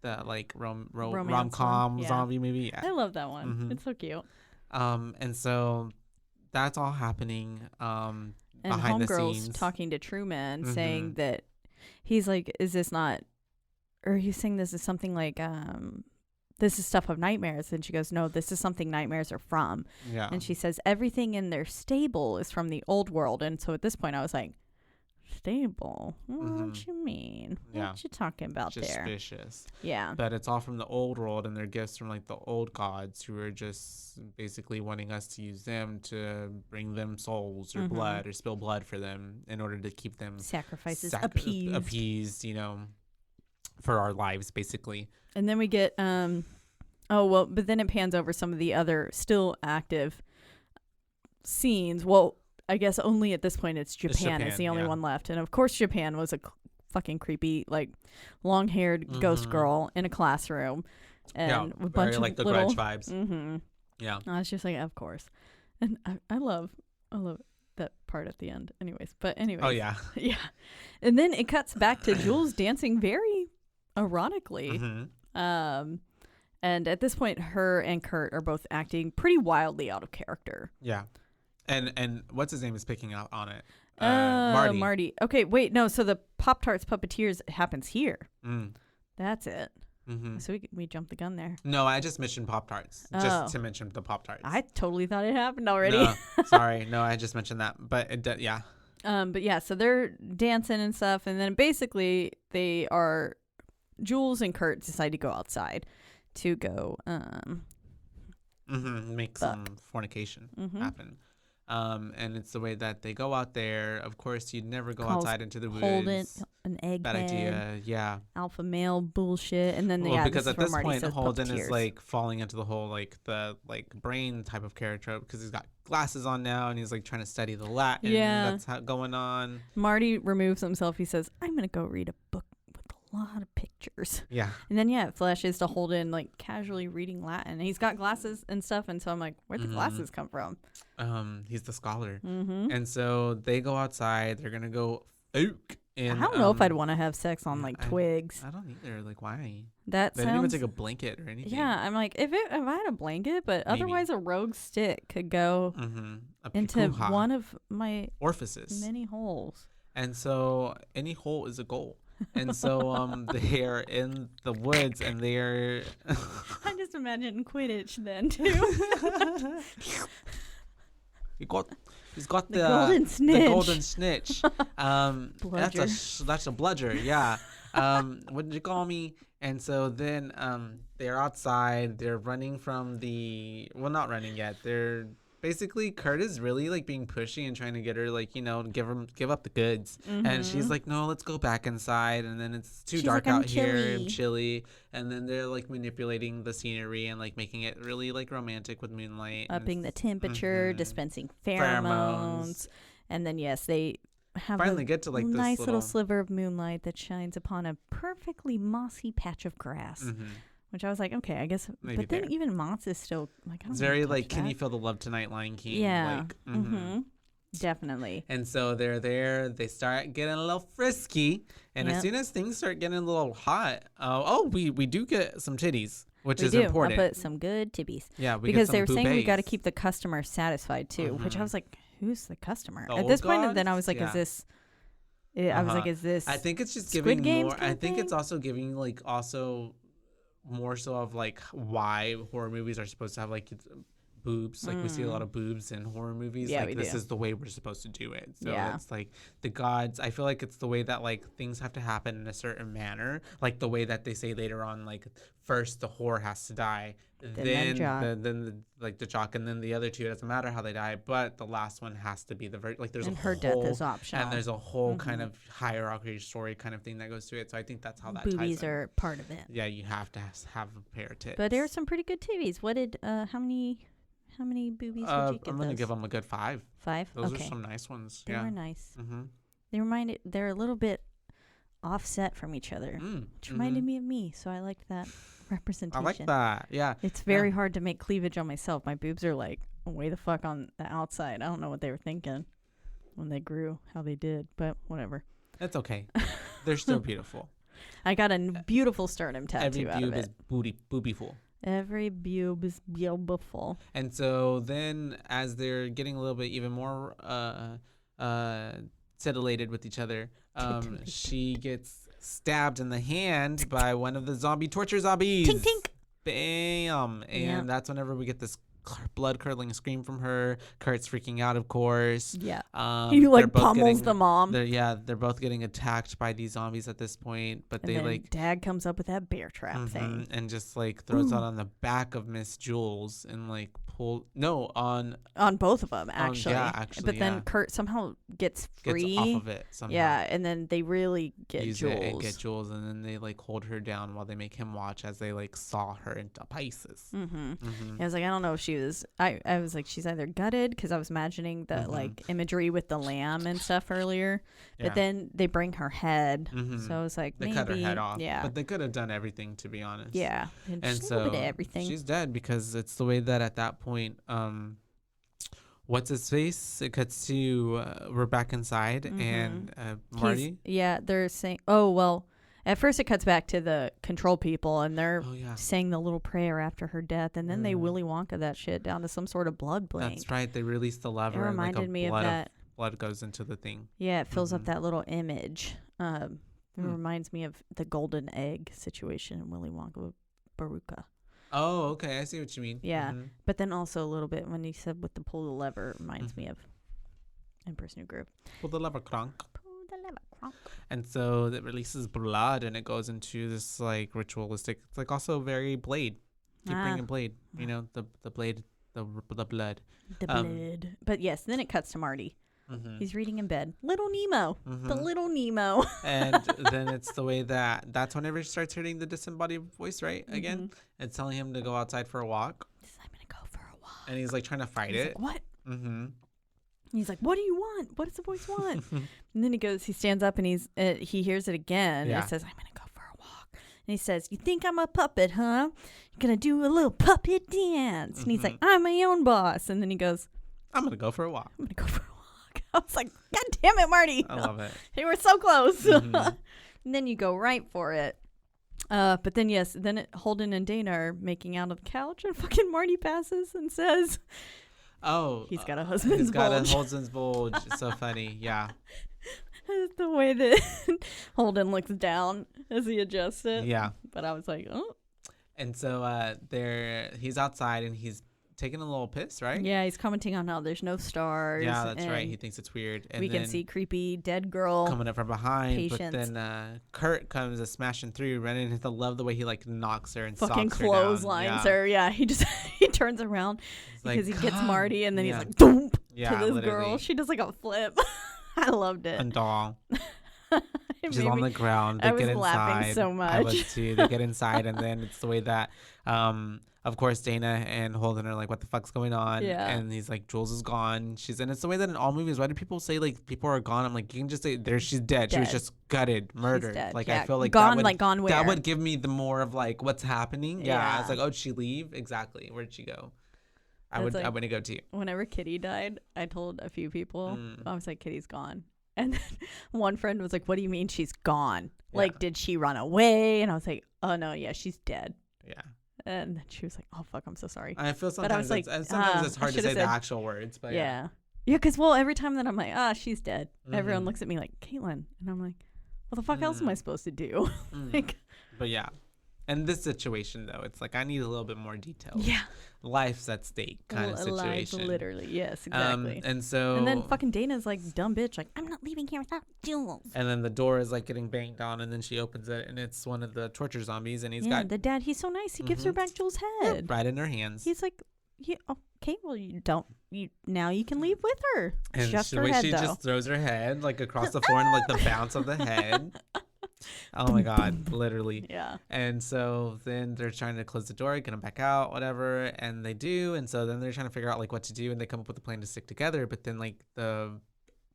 The like rom-com zombie movie. Yeah. I love that one. It's so cute. And so that's all happening and behind the Homegirl's scenes. Talking to Truman, saying that he's like, is this not, or he's saying this is something like, this is stuff of nightmares. And she goes, no, this is something nightmares are from. Yeah. And she says, everything in their stable is from the old world. And so at this point I was like, stable? What you mean? Yeah. What you talking about there? Suspicious. Yeah. But it's all from the old world, and they're gifts from like the old gods who are just basically wanting us to use them to bring them souls or blood, or spill blood for them in order to keep them sacrifices appeased, for our lives, basically. And then we get but then it pans over some of the other still active scenes. Well, I guess only at this point it's Japan is the only one left. And of course Japan was a fucking creepy, like long-haired ghost girl in a classroom. And a bunch of like the little Grudge vibes. Yeah. I was just like, of course. And I love that part at the end. But anyways. Oh, yeah. Yeah. And then it cuts back to Jules dancing very ironically. And at this point, her and Kurt are both acting pretty wildly out of character. Yeah. And what's his name is picking out on it. Marty. Okay, wait, no. So the Pop-Tarts Puppeteers happens here. That's it. Mm-hmm. So we jumped the gun there. No, I just mentioned Pop-Tarts. Just to mention the Pop-Tarts. I totally thought it happened already. No, sorry. No, I just mentioned that. But yeah. But yeah, so they're dancing and stuff, and then basically Jules and Kurt decide to go outside to go make some fornication happen. And it's the way that they go out there. Of course, you'd never go outside into the woods. Holden, an egghead. Bad idea. Yeah. Alpha male bullshit. And then because at this Marty point, Holden puppeteers. is like falling into the whole the brain type of character because he's got glasses on now and he's like trying to study the Latin. Yeah. That's going on. Marty removes himself. He says, "I'm gonna go read a book with a lot of pictures." Yeah. And then it flashes to Holden like casually reading Latin. And he's got glasses and stuff. And so I'm like, where'd the glasses come from? He's the scholar. And so they go outside. They're gonna go oak. And, I don't know if I'd want to have sex on like twigs. I don't either. Like, why? They didn't even take a blanket or anything. Yeah, I'm like, if I had a blanket, but otherwise a rogue stick could go into one of my orifices, many holes. And so any hole is a goal. And so they are in the woods and they're. I just imagine Quidditch then too. He's got the golden snitch. The golden snitch. That's a bludger. Yeah. What did you call me? And so then they're outside. They're running from not running yet. They're basically Kurt is really like being pushy and trying to get her give up the goods. And she's like, no, let's go back inside. And then it's too dark out here and chilly. And then they're like manipulating the scenery and like making it really like romantic with moonlight, upping the temperature, dispensing pheromones. And then yes, they have finally get to like this nice little sliver of moonlight that shines upon a perfectly mossy patch of grass. Which I was like, okay, I guess. Maybe but then even moss is still like, I don't it's very like, can you feel the love tonight, Lion King? Yeah. Definitely. And so they're there. They start getting a little frisky. And as soon as things start getting a little hot, we do get some titties, which is important. I put some good titties. Yeah, because they were saying we got to keep the customer satisfied too, which I was like, who's the customer? At this point, then I was like, is this? I was like, is this? I think it's just Squid giving more. I think it's also giving like more so of like why horror movies are supposed to have like boobs. Like we see a lot of boobs in horror movies. Yeah, like we this do. is the way we're supposed to do it. So it's like the gods. I feel like it's the way that like things have to happen in a certain manner. Like the way that they say later on, like first the whore has to die, then the jock, and then the other two. It doesn't matter how they die, but the last one has to be the like. There's and a her whole, death is optional, and there's a whole kind of hierarchy story kind of thing that goes to it. So I think that's how that boobies ties in. are part of it. Yeah, you have to have a pair of tits. But there are some pretty good titties. What did how many boobies would you give I'm gonna give them a good 5. 5. Those are some nice ones. They were nice. Mm-hmm. They're a little bit offset from each other, which reminded me of me. So I liked that representation. I like that. Yeah. It's very hard to make cleavage on myself. My boobs are like way the fuck on the outside. I don't know what they were thinking when they grew, how they did, but whatever. That's okay. They're still beautiful. I got a beautiful sternum tattoo out of it. Every boob is boobyful. Every boob is beautiful. And so then as they're getting a little bit even more titillated with each other, she gets stabbed in the hand by one of the zombie torture zombies. Tink tink. Bam. And that's whenever we get this blood-curdling scream from her. Kurt's freaking out, of course. Yeah. He like pummels the mom. They're both getting attacked by these zombies at this point, but and then Dad comes up with that bear trap thing and just like throws out on the back of Miss Jules and like on both of them actually. But then Kurt somehow gets free. Gets off of it somehow. Yeah, and then they really get Use Jules. It and get Jules, and then they like hold her down while they make him watch as they like saw her into pieces. I was like, I don't know if she was. I was like, she's either gutted because I was imagining the like imagery with the lamb and stuff earlier, but then they bring her head, so I was like, they cut her head off. Yeah, but they could have done everything, to be honest. Yeah, and so everything. She's dead because it's the way that at that point, what's his face? It cuts to we're back inside and Marty. They're saying, oh well, At first, it cuts back to the control people, and they're saying the little prayer after her death, and then they Willy Wonka that shit down to some sort of blood blank. That's right. They released the lever. It reminded me of that. Blood goes into the thing. Yeah, it fills up that little image. It reminds me of the golden egg situation in Willy Wonka with Baruka. Oh, okay. I see what you mean. Yeah. But then also a little bit when he said with the pull the lever, it reminds me of Empress New Groove. Pull the lever, Kronk. And so it releases blood and it goes into this like ritualistic. It's like also very Blade. Keep bringing Blade. You know, the blade, the blood. The blood. But yes, then it cuts to Marty. He's reading in bed. Little Nemo. The little Nemo. And then it's the way that's whenever he starts hearing the disembodied voice, right? Again. It's telling him to go outside for a walk. He says, I'm going to go for a walk. And he's like trying to fight it. Like, what? He's like, what do you want? What does the voice want? And then he stands up and he hears it again. Yeah. It says, I'm going to go for a walk. And he says, you think I'm a puppet, huh? You're going to do a little puppet dance. And he's like, I'm my own boss. And then he goes, I'm going to go for a walk. I'm going to go for a walk. I was like, God damn it, Marty. I love it. They were so close. And then you go right for it. But then, Holden and Dana are making out on the couch, and fucking Marty passes and says, oh, he's got a husband's bulge. He's got a husband's bulge. It's so funny. Yeah. The way that Holden looks down as he adjusts it. Yeah. But I was like, oh. And so he's outside and he's taking a little piss, right? Yeah, he's commenting on how there's no stars. Yeah, that's right. He thinks it's weird. And we can see creepy dead girl coming up from behind. Patience. But then Kurt comes smashing through, running. I love the way he like knocks her and fucking socks her clotheslines her. Yeah, he turns around because he gets Marty, and then he's like, Doom! to this girl. She does like a flip. I loved it. And doll. She's on the ground. They I was get inside. laughing so much. I was too. They get inside, and then it's the way that, of course, Dana and Holden are like, "What the fuck's going on?" Yeah. And he's like, "Jules is gone." And it's the way that in all movies, why do people say like people are gone? I'm like, you can just say she's dead. She was just gutted, murdered. Like I feel like gone, gone where? That would give me the more of like what's happening. Yeah. It's like, oh, did she leave? Exactly. Where did she go? I want to go too. Whenever Kitty died, I told a few people, I was like, Kitty's gone. And then one friend was like, what do you mean she's gone? Yeah. Like, did she run away? And I was like, oh, no, yeah, she's dead. Yeah. And then she was like, oh, fuck, I'm so sorry. I feel sometimes, it's hard to say the actual words. But yeah. Yeah, because, well, every time that I'm like, she's dead, everyone looks at me like, Caitlin. And I'm like, what the fuck else am I supposed to do? Like, but yeah. In this situation, though, it's like I need a little bit more detail. Yeah. Life's at stake kind of situation. Life, literally. Yes, exactly. And then fucking Dana's like, dumb bitch. Like, I'm not leaving here without Jules. And then the door is like getting banged on, and then she opens it, and it's one of the torture zombies, and he's got the dad. He's so nice. He gives her back Jules' head. Right in her hands. He's like, yeah, okay, well, now you can leave with her. And just the her way head, she just throws her head like across the floor and like the bounce of the head. Oh my God, literally. Yeah. And so then they're trying to close the door, get them back out, whatever, and they do. And so then they're trying to figure out like what to do, and they come up with a plan to stick together. But then like the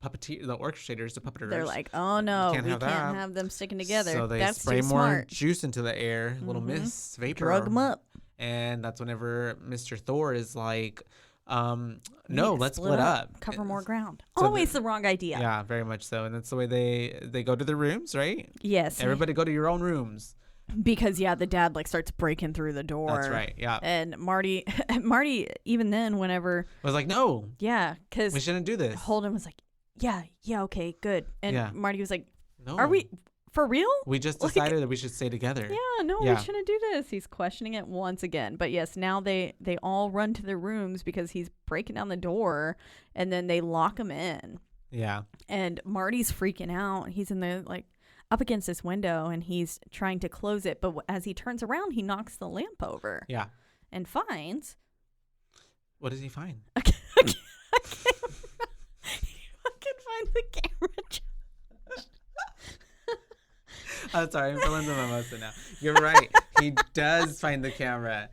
puppeteer, the orchestrators, the puppeteers, they're like, oh no, we can't have them sticking together. So they that's spray too more smart. juice into the air, little mist, vapor, drug them up. And that's whenever Mr. Thor is like, no, let's split up. Cover more ground. So always the wrong idea. Yeah, very much so. And that's the way they go to the rooms, right? Yes. Everybody go to your own rooms. Because the dad like starts breaking through the door. That's right. Yeah. And Marty, even then, whenever was like, no. Yeah, because we shouldn't do this. Holden was like, yeah, okay, good. And Marty was like, no. Are we for real? We just decided that we should stay together. Yeah, no, we shouldn't do this. He's questioning it once again. But yes, now they all run to their rooms because he's breaking down the door, and then they lock him in. Yeah. And Marty's freaking out. He's in the like up against this window, and he's trying to close it. But as he turns around, he knocks the lamp over. Yeah. And finds. What does he find? I can't find the camera. I'm sorry, I'm feeling the mimosa now. You're right. He does find the camera.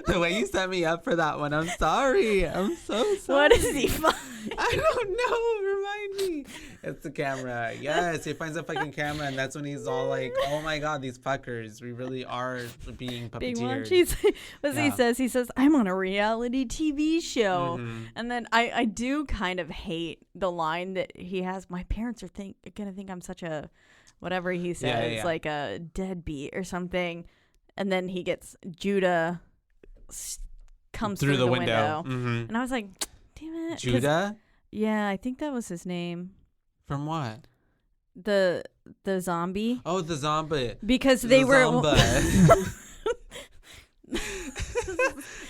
The way you set me up for that one, I'm sorry. I'm so sorry. What does he find? I don't know. Remind me. It's the camera. Yes, he finds a fucking camera, and that's when he's all like, oh my God, these fuckers. We really are being puppeteered. He says, I'm on a reality TV show. Mm-hmm. And then I do kind of hate the line that he has, my parents are going to think I'm such a whatever he says, like a deadbeat or something. And then Judah comes through the window. Mm-hmm. And I was like, damn it. Judah? Yeah, I think that was his name. From what? The zombie. Oh, the zombie. Because they were...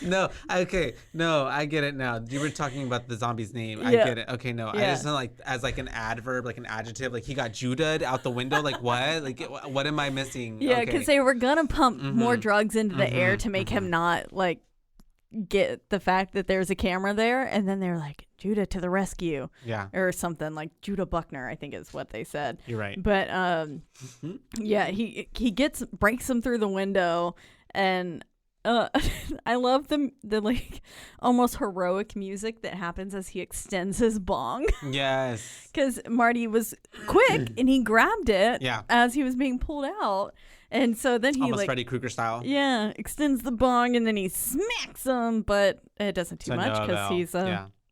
No, okay. No, I get it now. You were talking about the zombie's name. Yeah. I get it. Okay, no. Yeah. I just know as an adverb, like an adjective, like he got Juda'd out the window. Like what? Like what am I missing? Yeah, because they were going to pump more drugs into the air to make him not get the fact that there's a camera there. And then they're like, Judah to the rescue. Yeah. Or something like Judah Buckner, I think is what they said. You're right. But yeah, he breaks him through the window, and I love the almost heroic music that happens as he extends his bong. Yes. Because Marty was quick and he grabbed it as he was being pulled out. And so then he almost Freddy Krueger style. Yeah, extends the bong and then he smacks him, but it doesn't too much because he's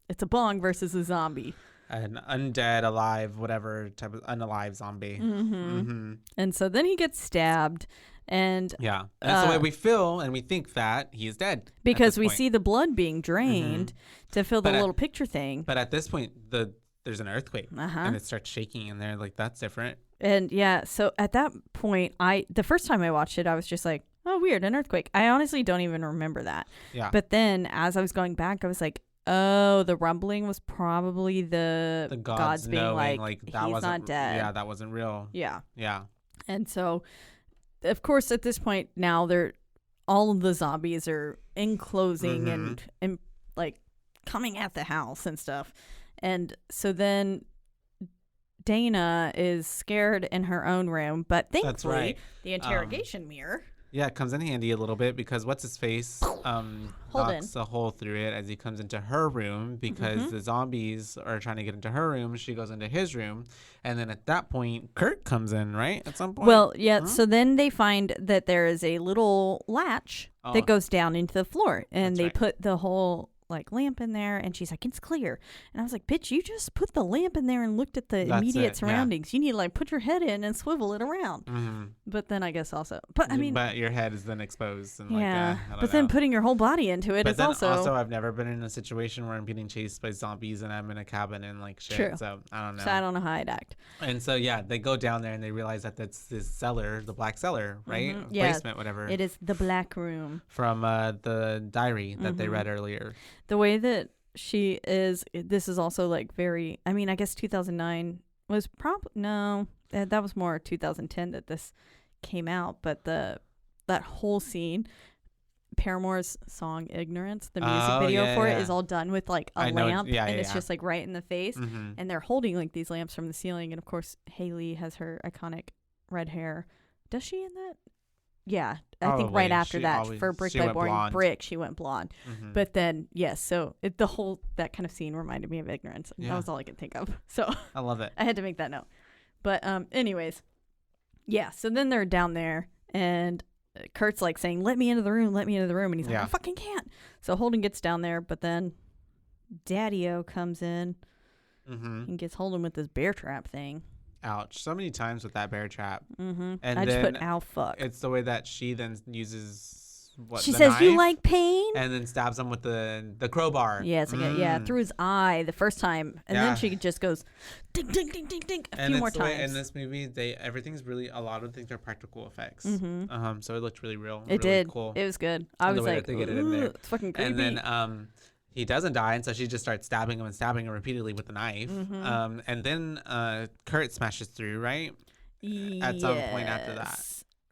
it's a bong versus a zombie. An undead, alive, whatever type of unalive zombie. Mm-hmm. Mm-hmm. And so then he gets stabbed. And that's the way we feel, and we think that he is dead because we see the blood being drained to fill the little picture thing. But at this point, there's an earthquake, and it starts shaking, and they're like, "That's different." And so at that point, the first time I watched it, I was just like, "Oh, weird, an earthquake." I honestly don't even remember that. Yeah. But then as I was going back, I was like, "Oh, the rumbling was probably the gods being like that he's not dead." Yeah, that wasn't real. Yeah. Yeah. And so. Of course, at this point now, all of the zombies are enclosing and like coming at the house and stuff. And so then Dana is scared in her own room, but thankfully the interrogation mirror. Yeah, it comes in handy a little bit because what's his face knocks a hole through it as he comes into her room because the zombies are trying to get into her room. She goes into his room. And then at that point, Kurt comes in, right? At some point? Well, yeah. So then they find that there is a little latch that goes down into the floor. And they put the whole lamp in there, and she's like, it's clear. And I was like, bitch, you just put the lamp in there and looked at the immediate surroundings. You need to put your head in and swivel it around. But then I guess also, but I mean, but your head is then exposed and but then putting your whole body into it is also I've never been in a situation where I'm getting chased by zombies and I'm in a cabin and shit. True. So I don't know. So I don't know how I'd act. And so they go down there and they realize that that's this cellar, the black cellar, right? Basement, whatever. It is the black room from the diary that they read earlier. The way that she is, this is also very, I mean, I guess 2009 was that was more 2010 that this came out, but that whole scene, Paramore's song Ignorance, the music video for it is all done with a lamp and it's just right in the face and they're holding these lamps from the ceiling, and of course Haley has her iconic red hair. Does she in that? Yeah, I think right after that for Brick by Boring Brick, she went blonde. But then, yes, so the whole, that kind of scene reminded me of Ignorance. That was all I could think of. So I love it. I had to make that note. But anyways, yeah, so then they're down there and Kurt's saying, let me into the room. And he's like, I fucking can't. So Holden gets down there, but then Daddy-O comes in and gets Holden with this bear trap thing. Ouch. So many times with that bear trap. And I just put, ow, fuck. It's the way that she then uses she says, knife, you like pain? And then stabs him with the crowbar. Yeah, it's through his eye the first time. And then she just goes, ding, ding, ding, ding, ding, a few more times. In this movie, everything's really, a lot of things are practical effects. So it looked really real. It really did. Cool. It was good. I was like, it's fucking creepy. And then he doesn't die, and so she just starts stabbing him repeatedly with the knife. And then Kurt smashes through, right? At some point after that.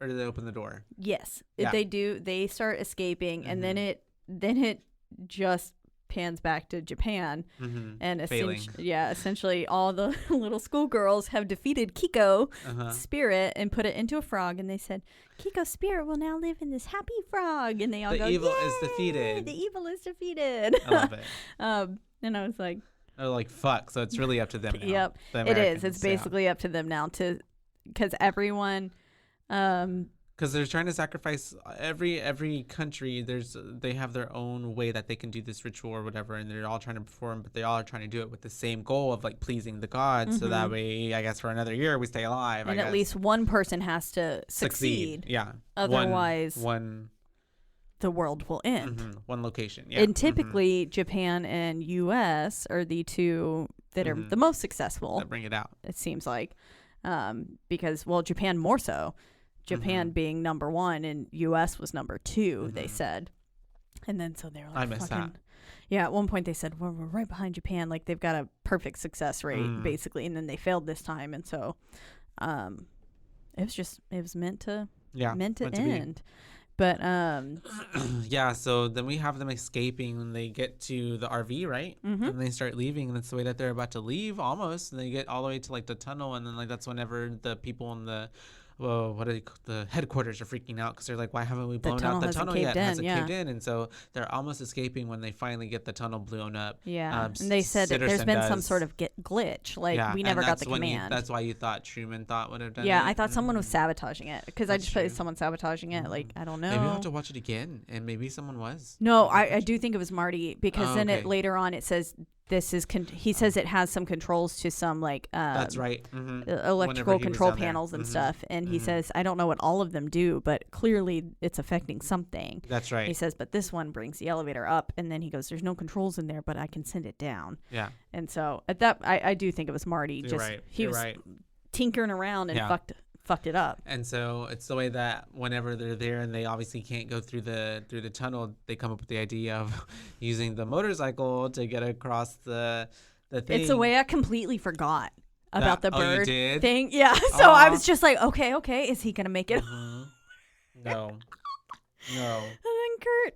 Or do they open the door? Yes. They do. They start escaping, and then it just pans back to Japan. And essentially all the little schoolgirls have defeated Kiko's spirit and put it into a frog, and they said, Kiko's spirit will now live in this happy frog, and they all go, the evil is defeated. The evil is defeated. I love it. And I was like, oh, fuck. So it's really up to them now. Yep. It is. It's basically up to them now because everyone Because they're trying to sacrifice every country. They have their own way that they can do this ritual or whatever, and they're all trying to perform, but they all are trying to do it with the same goal of like pleasing the gods, so that way, I guess, for another year we stay alive. And at least one person has to succeed. Yeah. Otherwise, the world will end. One location. Yeah. And typically, Japan and U.S. are the two that are the most successful. That bring it out. It seems like, because Japan more so. Japan being number 1 and U.S. was number 2, they said. And then so they were like, I missed that. Yeah, at one point they said, well, we're right behind Japan. Like they've got a perfect success rate, basically. And then they failed this time. And so it was meant to end. But yeah, so then we have them escaping when they get to the RV, right? And they start leaving, and that's the way that they're about to leave almost. And they get all the way to like the tunnel, and then like that's whenever the people in the the headquarters are freaking out because they're like, why haven't we blown out the tunnel yet? It hasn't caved in. And so they're almost escaping when they finally get the tunnel blown up. Yeah. And they said that there's been some sort of glitch. Like we never got the command. That's why you thought Truman would have done it. Yeah, I thought someone was sabotaging it because I just put someone sabotaging it. Like, I don't know. Maybe we'll have to watch it again, and maybe someone was. No, I do think it was Marty because then it later on it says this is he says it has some controls to some like that's right electrical control panels and stuff, and he says I don't know what all of them do, but clearly it's affecting something. That's right. He says, but this one brings the elevator up, and then he goes, there's no controls in there, but I can send it down. Yeah. And so at that I do think it was Marty. He was tinkering around and fucked it up. And so it's the way that whenever they're there and they obviously can't go through the tunnel, they come up with the idea of using the motorcycle to get across the thing. It's a way I completely forgot about the bird thing. Yeah. So I was just like, okay, is he gonna make it? No. And then Kurt.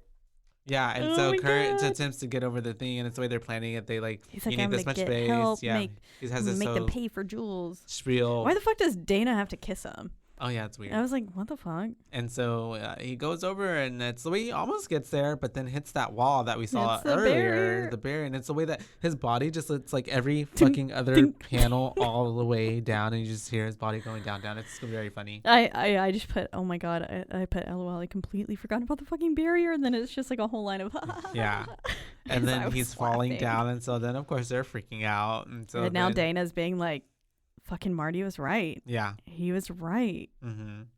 Yeah, and so Kurt attempts to get over the thing, and it's the way they're planning it. They he's like, you need this much space. Help, he has this make them pay for Jules. Spiel. Why the fuck does Dana have to kiss him? Oh yeah, it's weird. I was like, what the fuck? And so he goes over, and it's the way he almost gets there, but then hits that wall that we saw earlier, the barrier, and it's the way that his body just looks like every fucking other panel all the way down, and you just hear his body going down. It's very funny. I just put, oh my god, I put LOL. I completely forgot about the fucking barrier, and then it's just like a whole line of yeah. And then he's falling down, and so then of course they're freaking out, and so now Dana's being like, fucking Marty was right. Yeah. He was right. And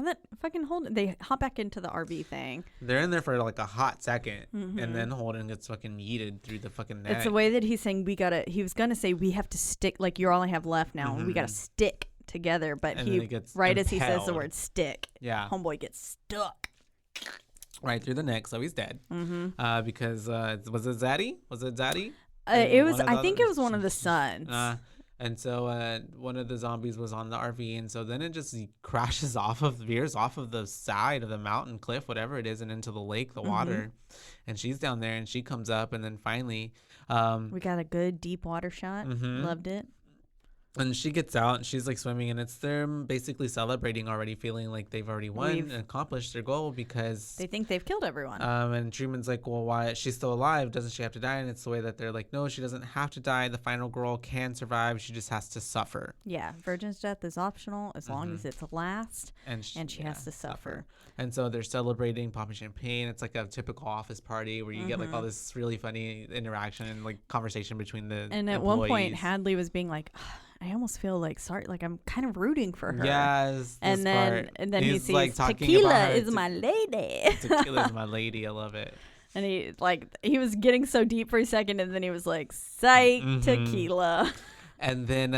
then fucking Holden, they hop back into the RV thing. They're in there for like a hot second, and then Holden gets fucking yeeted through the fucking net. It's the way that he's saying he was going to say, we have to stick, like you're all I have left now, and we got to stick together. But and he, right as he says the word stick, homeboy gets stuck. Right through the neck, so he's dead. Because, was it Zaddy? I think it was one of the sons. And so one of the zombies was on the RV, and so then it just veers off of the side of the mountain cliff, whatever it is, and into the lake, the water. And she's down there, and she comes up, and then finally... we got a good deep water shot. Loved it. And she gets out, and she's like swimming, and it's them basically celebrating already, feeling like they've already won and accomplished their goal because they think they've killed everyone. And Truman's like, well, why? She's still alive. Doesn't she have to die? And it's the way that they're like, no, she doesn't have to die. The final girl can survive. She just has to suffer. Yeah, virgin's death is optional as long as it's last, and she has to suffer. And so they're celebrating, popping champagne. It's like a typical office party where you get like all this really funny interaction and like conversation between the And at employees. one point, Hadley was being like, I almost feel like sorry, like I'm kind of rooting for her. Yes. And then he sees like tequila is my lady. Tequila is my lady. I love it. And he was getting so deep for a second, and then he was like, psych, tequila. And then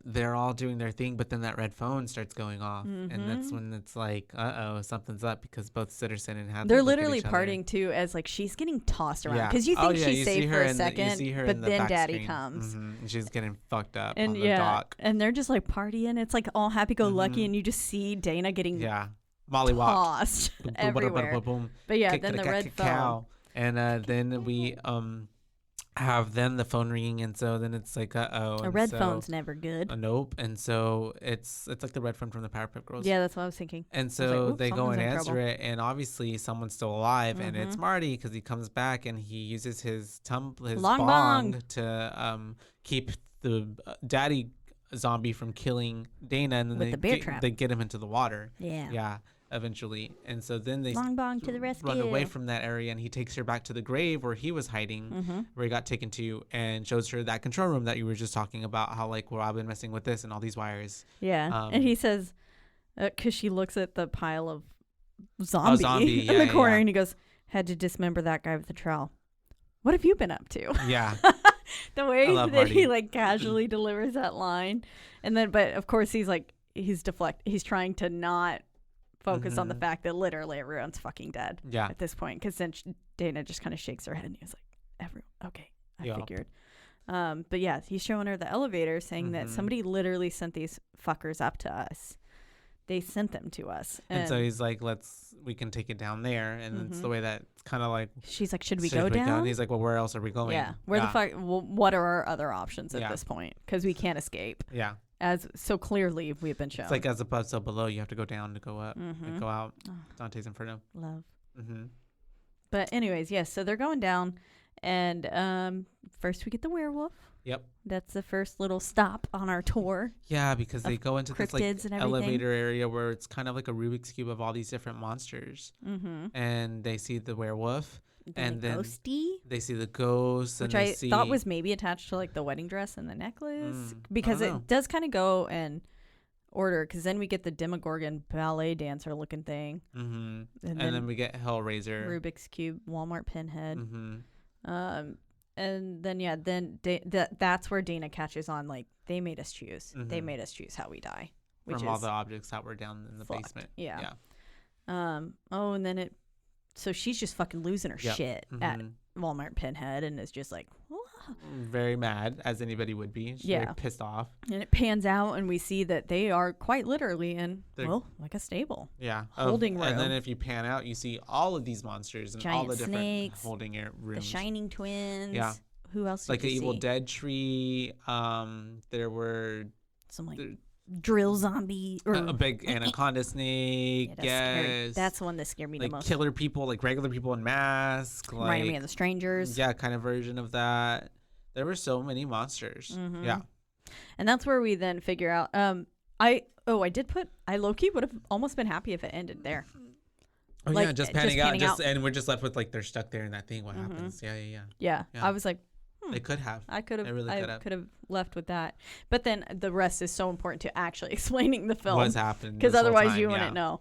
they're all doing their thing, but then that red phone starts going off. And that's when it's like, something's up, because both Sitterson and Hadley they're literally partying too, as like she's getting tossed around. Because you think she's safe for a second, but then Daddy comes. And she's getting fucked up and on the dock. And they're just like partying. It's like all happy-go-lucky, and you just see Dana getting tossed everywhere. But yeah, then the red phone. And then we... have then the phone ringing, and so then it's like a red phone's never good. Nope. And so it's like the red phone from the Powerpuff Girls. Yeah, that's what I was thinking. And so they go and answer it, and obviously someone's still alive, and it's Marty, because he comes back and he uses his bong to keep the daddy zombie from killing Dana, and then they get him into the water. Yeah. eventually. And so then they Long Bong to the rescue. run away from that area, and he takes her back to the grave where he was hiding, where he got taken to, and shows her that control room that you were just talking about, how like, well, I've been messing with this and all these wires. Yeah. And he says, because she looks at the pile of zombie in yeah, the corner, yeah. and he goes, had to dismember that guy with the trowel. What have you been up to? Yeah. The way that Marty. he like casually delivers that line. And then, but of course he's trying to not focus on the fact that literally everyone's fucking dead at this point. Because then Dana just kind of shakes her head and he was like, okay, I figured. But yeah, he's showing her the elevator saying that somebody literally sent these fuckers up to us. They sent them to us. And so he's like, we can take it down there. And it's the way that it's kind of like. She's like, should we go down? And he's like, well, where else are we going? Yeah. The fuck, what are our other options at this point? Because we can't escape. Yeah. As so clearly we've been shown. It's like as above, so below. You have to go down to go up and go out. Dante's Inferno. Love. But anyways, yes. So they're going down. And first we get the werewolf. Yep. That's the first little stop on our tour. Yeah, because they go into this like and elevator area where it's kind of like a Rubik's Cube of all these different monsters. And they see the werewolf. And then ghosty. They see the ghost. Which I thought was maybe attached to like the wedding dress and the necklace. Because it does kind of go in order. Because then we get the Demogorgon ballet dancer looking thing. And then we get Hellraiser. Rubik's Cube, Walmart pinhead. And then that's where Dana catches on, like, they made us choose. They made us choose how we die. From all the objects that were down in the basement. Yeah. And then so she's just fucking losing her shit at Walmart pinhead and is just like, very mad, as anybody would be. She's very pissed off. And it pans out and we see that they are quite literally in, like a stable. Yeah. Holding room. And then if you pan out, you see all of these monsters and giant all the different snakes, holding rooms. The Shining Twins. Yeah. Who else like did you an Evil see? Dead tree. There were some like drill zombie or a big anaconda snake. Yes. That's the one that scared me like the most. Killer people, like regular people in masks. Reminded me of The Strangers. Yeah, kind of version of that. There were so many monsters. Yeah. And that's where we then figure out I low-key would have almost been happy if it ended there. Oh like, yeah, just panning out, and we're just left with like they're stuck there in that thing. What happens? Yeah. I was like, they could have. I could have. They really could have left with that. But then the rest is so important to actually explaining the film. What's happened? Because otherwise you wouldn't know.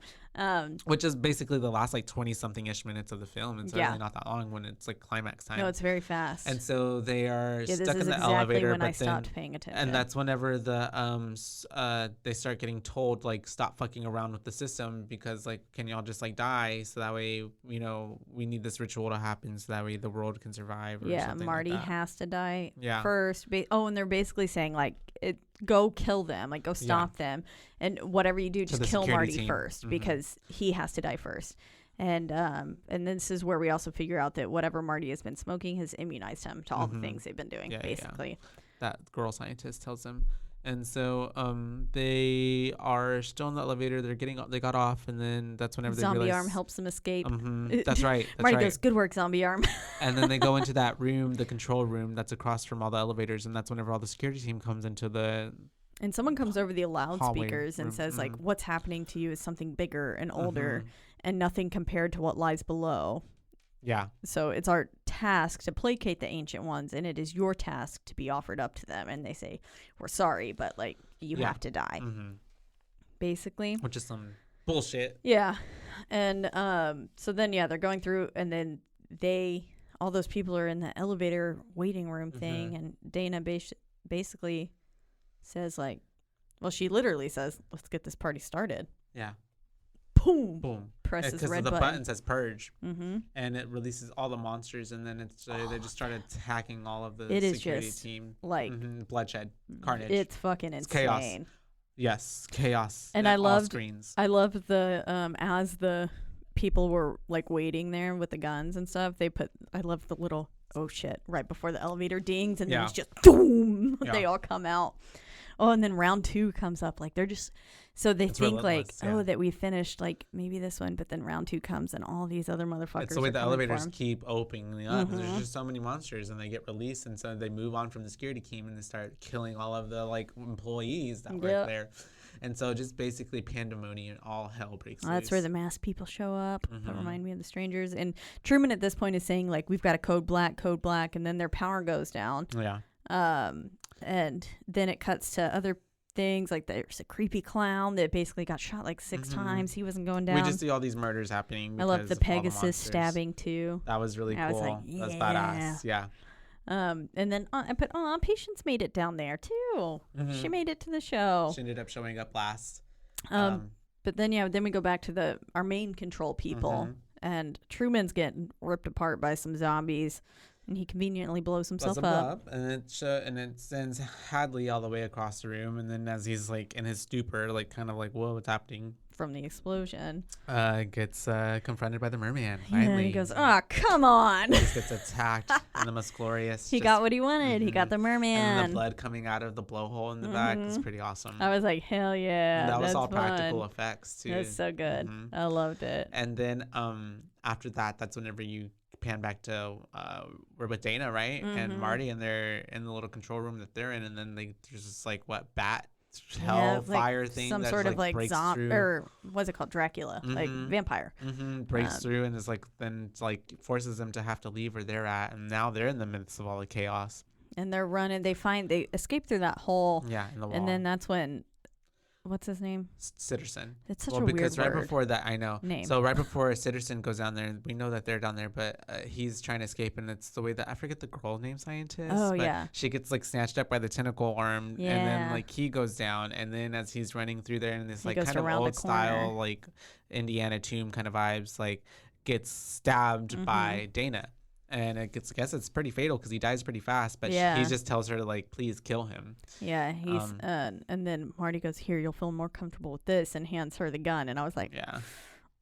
Which is basically the last like 20-something-ish minutes of the film. It's really not that long when it's like climax time. No, it's very fast. And so they are stuck in the exactly elevator. When I stopped paying attention. And that's whenever they start getting told like stop fucking around with the system because like can y'all just like die so that way we need this ritual to happen so that way the world can survive. Or something Marty like that. has to die first. And they're basically saying like go kill them, like go stop them, and whatever you do, just kill Marty first because he has to die first. And this is where we also figure out that whatever Marty has been smoking has immunized him to all the things they've been doing, basically. That girl scientist tells them. And so they are still in the elevator. They got off, and then that's whenever they realize... Zombie arm helps them escape. That's right. Marty goes, good work, zombie arm. And then they go into that room, the control room that's across from all the elevators, and that's whenever all the security team comes into the... And someone comes over the loudspeakers and says, like, what's happening to you is something bigger and older and nothing compared to what lies below. Yeah. So it's our task to placate the ancient ones, and it is your task to be offered up to them. And they say, we're sorry, but, like, you have to die. Basically. Which is some bullshit. Yeah. And so then, they're going through, and then all those people are in the elevator waiting room thing, and Dana basically says, like, well, she literally says, let's get this party started. Yeah. Boom. Presses red the button. button says purge, and it releases all the monsters, and then they just started attacking all of the security team. Like bloodshed, carnage. It's fucking insane. It's chaos. Yes, chaos. And I loved the as the people were like waiting there with the guns and stuff. I love the little right before the elevator dings, and then it's just boom. They all come out. Oh, and then round 2 comes up. Like, they're just... So they think, like, that we finished, like, maybe this one, but then round 2 comes, and all these other motherfuckers It's the way the elevators keep opening up. There's just so many monsters, and they get released, and so they move on from the security team, and they start killing all of the, like, employees that work there. And so just basically pandemonium, all hell breaks loose. That's where the masked people show up. That remind me of the Strangers. And Truman at this point is saying, like, we've got a code black, and then their power goes down. Yeah. And then it cuts to other things, like there's a creepy clown that basically got shot like 6 times. He wasn't going down. We just see all these murders happening. I love the Pegasus stabbing too. That was really cool. I was like, yeah. That's badass. Yeah. And then I put, Patience made it down there too. She made it to the show. She ended up showing up last. But then then we go back to our main control people, and Truman's getting ripped apart by some zombies. And he conveniently blows himself up. And it sends Hadley all the way across the room. And then as he's like in his stupor, like kind of like, whoa, what's happening? From the explosion. Gets confronted by the merman. Finally. Yeah, he goes, oh, come on. He just gets attacked. And the most glorious. He got what he wanted. He got the merman. And the blood coming out of the blowhole in the back is pretty awesome. I was like, hell yeah. And that was all fun. practical effects too. That's so good. I loved it. And then after that's whenever you pan back to we're with Dana, right? And Marty, and they're in the little control room that they're in, and then there's this like bat fire thing, some sort of like zombie, or what's it called, Dracula, like vampire breaks through, and it's like forces them to have to leave where they're at, and now they're in the midst of all the chaos, and they're running. They escape through that hole, in the wall, and then that's when. What's his name? Sitterson. It's such a weird because right word. before that, I know. Name. So right before Sitterson goes down there, and we know that they're down there, but he's trying to escape, and it's the way that I forget the girl name scientist. Oh, but yeah. She gets like snatched up by the tentacle arm, and then like he goes down, and then as he's running through there, and this like kind of old style like Indiana tomb kind of vibes, like gets stabbed by Dana. And I guess it's pretty fatal because he dies pretty fast. But he just tells her to, like, please kill him. Yeah, he's and then Marty goes, here, you'll feel more comfortable with this, and hands her the gun. And I was like,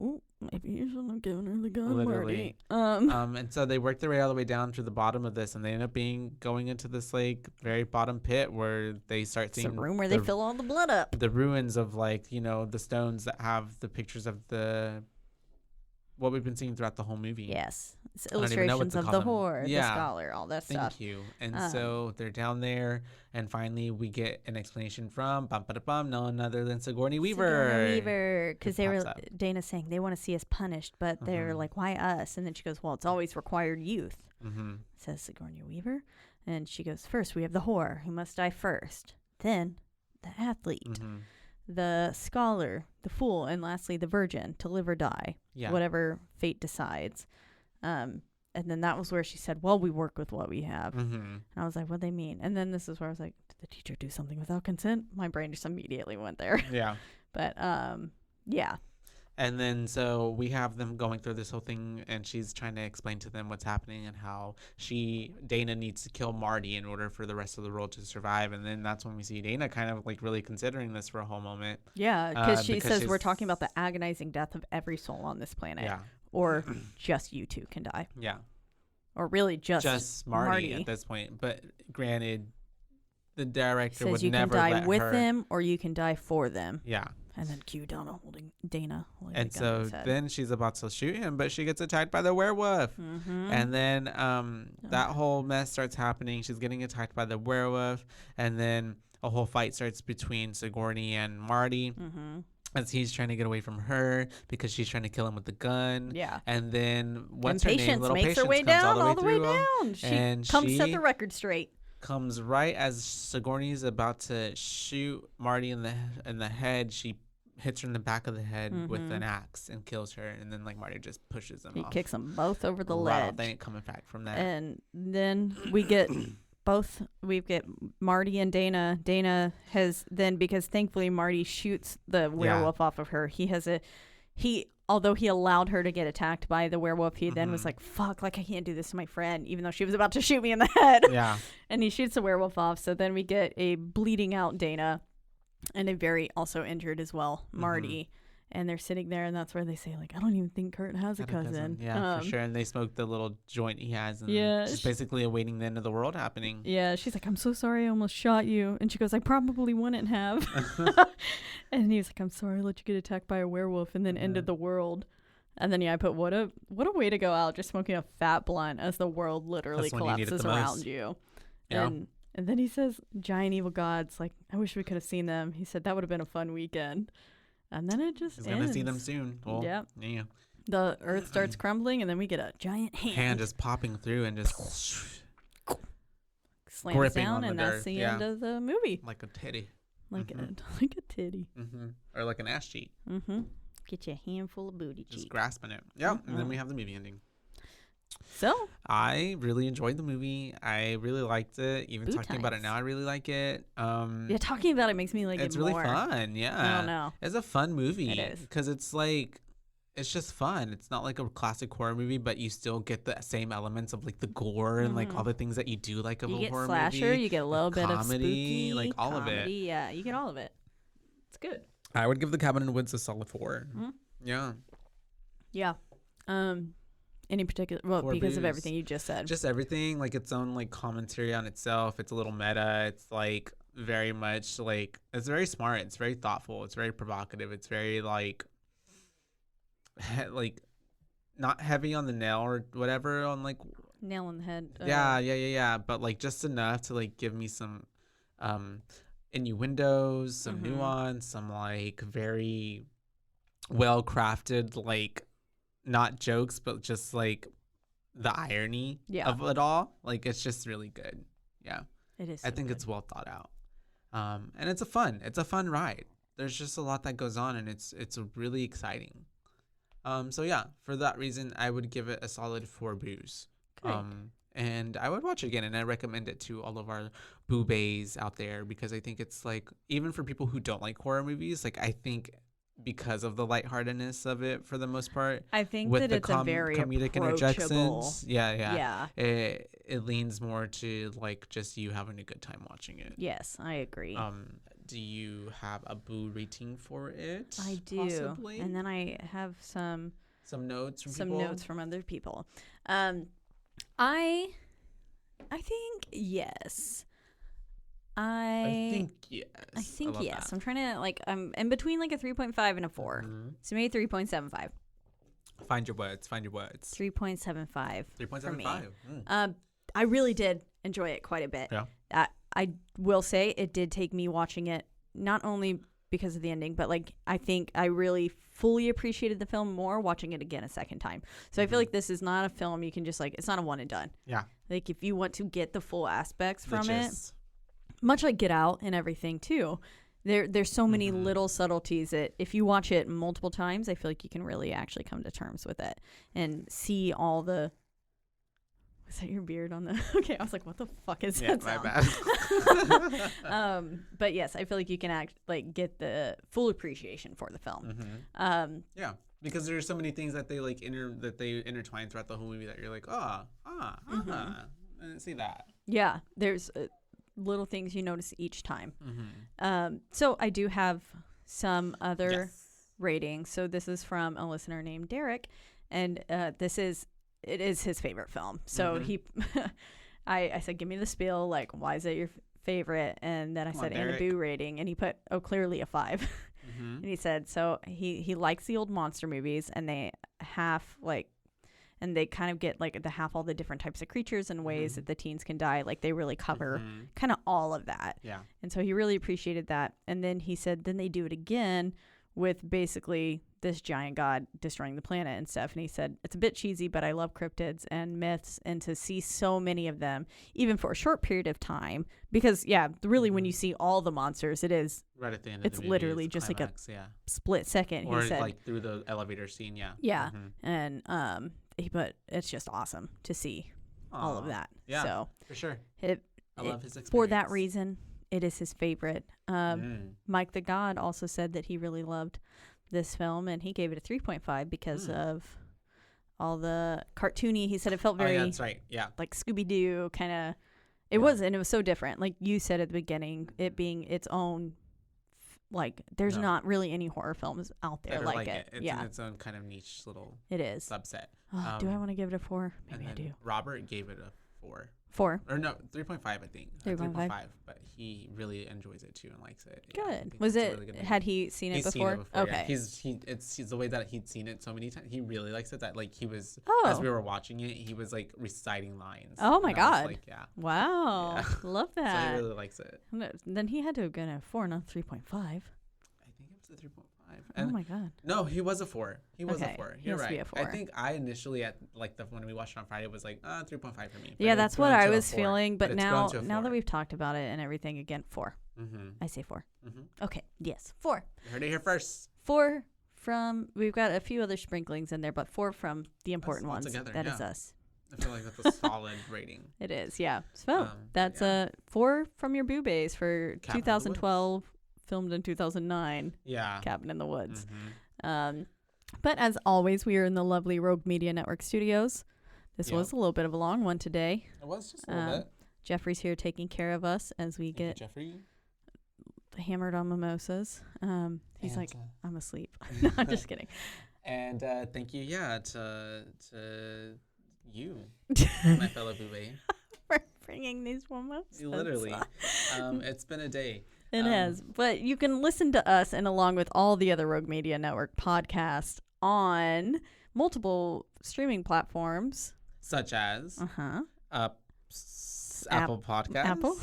ooh, maybe you shouldn't have given her the gun, literally. Marty. And so they work their way all the way down to the bottom of this, and they end up going into this, like, very bottom pit where they start seeing... It's a room where they fill all the blood up. The ruins of, like, you know, the stones that have the pictures of what we've been seeing throughout the whole movie. Yes. It's illustrations of the whore, the scholar, all that stuff. Thank you. And so they're down there, and finally we get an explanation from none other than Sigourney Weaver. Because Dana's saying they want to see us punished, but they're like, why us? And then she goes, well, it's always required youth, says Sigourney Weaver. And she goes, first we have the whore, who must die first. Then the athlete. The scholar, the fool, and lastly the virgin, to live or die, whatever fate decides. And then that was where she said, well, we work with what we have. And I was like, what do they mean? And then this is where I was like, did the teacher do something without consent? My brain just immediately went there. Yeah. But yeah. And then so we have them going through this whole thing, and she's trying to explain to them what's happening and how Dana needs to kill Marty in order for the rest of the world to survive. And then that's when we see Dana kind of like really considering this for a whole moment. Yeah, because she says we're talking about the agonizing death of every soul on this planet. Yeah. Or just you two can die. Yeah. Or really just Marty at this point. But granted, the director says would you never can die let with her... them or you can die for them. Yeah. And then cue Dana holding a gun and so then she's about to shoot him, but she gets attacked by the werewolf. And then that whole mess starts happening. She's getting attacked by the werewolf, and then a whole fight starts between Sigourney and Marty. As he's trying to get away from her because she's trying to kill him with the gun. Yeah. And then what's her name? Little Patience makes her way down all the way down. She comes set the record straight. Comes right as Sigourney's about to shoot Marty in the head. She hits her in the back of the head with an axe and kills her. And then like Marty just pushes them off. He kicks them both over the ledge. They ain't coming back from that. And then we get we get Marty and Dana. Dana has then, because thankfully Marty shoots the werewolf off of her. Although he allowed her to get attacked by the werewolf, he then was like, fuck, like I can't do this to my friend, even though she was about to shoot me in the head. Yeah. And he shoots the werewolf off. So then we get a bleeding out Dana and a very also injured as well, Marty. And they're sitting there, and that's where they say, like, I don't even think Kurt has a cousin. Yeah, for sure. And they smoke the little joint he has. And just basically awaiting the end of the world happening. Yeah, she's like, I'm so sorry I almost shot you. And she goes, I probably wouldn't have. And he's like, I'm sorry I let you get attacked by a werewolf and then ended the world. And then, I put, what a way to go out, just smoking a fat blunt as the world literally collapses around you. Yeah. And then he says, giant evil gods. Like, I wish we could have seen them. He said that would have been a fun weekend. And then it just He's ends. gonna see them soon. Well, Yep. Yeah. The earth starts crumbling, and then we get a giant hand Just popping through and just slams gripping down, on the and that's dirt. the Yeah. end of the movie. like a titty. Like Mhm. like a titty. Or like an ass cheek. Get you a handful of booty Just cheek. grasping it. Yep. And then we have the movie ending. So I really enjoyed the movie. I really liked it. Even Boo talking about it times. now, I really like it. yeah, talking about it makes me like It's it really more. fun. Yeah. I don't know. It's a fun movie. It is. Because it's like, it's just fun. It's not like a classic horror movie, but you still get the same elements of like the gore and like all the things that you do like of You a get horror slasher, movie. you get a little bit of comedy, spooky, like all of it. comedy, yeah, you get all of it. It's good. I would give The Cabin in the Woods a solid 4. Yeah. Yeah. Any particular? Well, 4 because of boos. everything you just said. Just everything, like its own like commentary on itself. It's a little meta. It's like very much like, it's very smart. It's very thoughtful. It's very provocative. It's very like like not heavy on the nail or whatever on like Nail on the head. yeah, but like just enough to like give me some innuendos, some nuance, some like very well crafted, like not jokes but just like the irony of it all. Like it's just really good. Yeah, it is. I think it's well thought out, and it's a fun ride. There's just a lot that goes on, and it's really exciting. So yeah, for that reason, I would give it a solid 4 boos. And I would watch it again, and I recommend it to all of our boo-bays out there, because I think it's like, even for people who don't like horror movies, like I think because of the lightheartedness of it for the most part, I think with that the it's a very comedic approachable. interjections, it leans more to like just you having a good time watching it. Yes, I agree. Do you have a boo rating for it? I do, possibly? and then I have some notes from other people. I think yes. I think yes. I'm trying to I'm in between like a 3.5 and a 4. So maybe 3.75. Find your words. 3.75. 3.75. For me. I really did enjoy it quite a bit. Yeah. I will say it did take me watching it not only because of the ending, but like I think I really fully appreciated the film more watching it again a second time. So I feel like this is not a film you can just like, it's not a one and done. Yeah. Like if you want to get the full aspects from it, much like Get Out and everything too, there's so many little subtleties that if you watch it multiple times, I feel like you can really actually come to terms with it and see all the. Was that your beard on the? Okay, I was like, what the fuck is that sound? My bad. But yes, I feel like you can get the full appreciation for the film. Yeah, because there's so many things that they like intertwine throughout the whole movie that you're like, I didn't see that. Yeah, there's little things you notice each time. So I do have some other ratings. So this is from a listener named Derek, and it is his favorite film. So I said, give me the spiel. Like, why is it your favorite? And then I said, and a boo rating. And he put, clearly a 5. And he said, so he likes the old monster movies, and they they kind of get like all the different types of creatures and ways that the teens can die. Like they really cover kind of all of that. Yeah. And so he really appreciated that. And then he said, then they do it again with basically this giant god destroying the planet and stuff. And he said, it's a bit cheesy, but I love cryptids and myths, and to see so many of them, even for a short period of time, because really when you see all the monsters, it is right at the end of it's the movie, literally it's just climax, like a split second. Or he said, like through the elevator scene. Yeah. And but it's just awesome to see all of that. Yeah, so for sure. I love his experience. For that reason, it is his favorite. Mike the God also said that he really loved this film, and he gave it a 3.5 because of all the cartoony. He said it felt very that's right. Yeah. Like Scooby-Doo kind of. It was, and it was so different. Like you said at the beginning, it being its own, there's not really any horror films out there like it. It's in its own kind of niche little it is subset. Do I want to give it a 4? Maybe I do. Robert gave it a 4. 4. Or no, 3.5, I think. 3.5. But he really enjoys it too and likes it. Good. Was it, really had he seen it before? Seen it before? Okay. Yeah. It's the way that he'd seen it so many times. He really likes it that like he was, Oh. as we were watching it, he was like reciting lines. Oh my And I was God. like, yeah. Wow. Yeah. Love So that. he really likes it. Then he had to have been a 4, not 3.5. I think it was a 3.5. Oh my God. No, he was a 4. He was Okay. a 4. He You're has to be right. a 4. I think I initially at like when we watched it on Friday was like 3.5 for me. But Yeah, it's that's what grown I to a was 4. feeling. But it's now grown to a that 4. we've talked about it and everything, again, 4. Mm-hmm. I say 4. Mm-hmm. Okay. Yes. 4. You heard it here first. 4 from, we've got a few other sprinklings in there, but 4 from the important ones. Altogether, That is yeah. us. I feel like that's a solid rating. It is, yeah. So that's yeah. a 4 from your boobays for Cabin in the 2012, filmed in 2009. Yeah. Cabin in the Woods. Mm-hmm. But as always, we are in the lovely Rogue Media Network studios. This Yeah. was a little bit of a long one today. It was just a little bit. Jeffrey's here taking care of us as we Thank you, get Jeffrey. hammered on mimosas. He's And, like, I'm asleep. No, I'm just kidding. And thank you, to you, my fellow boobay. For bringing these mimosas. Literally. It's been a day. It has. But you can listen to us and along with all the other Rogue Media Network podcasts on multiple streaming platforms. Such as Uh-huh. Apple Podcasts. Apple.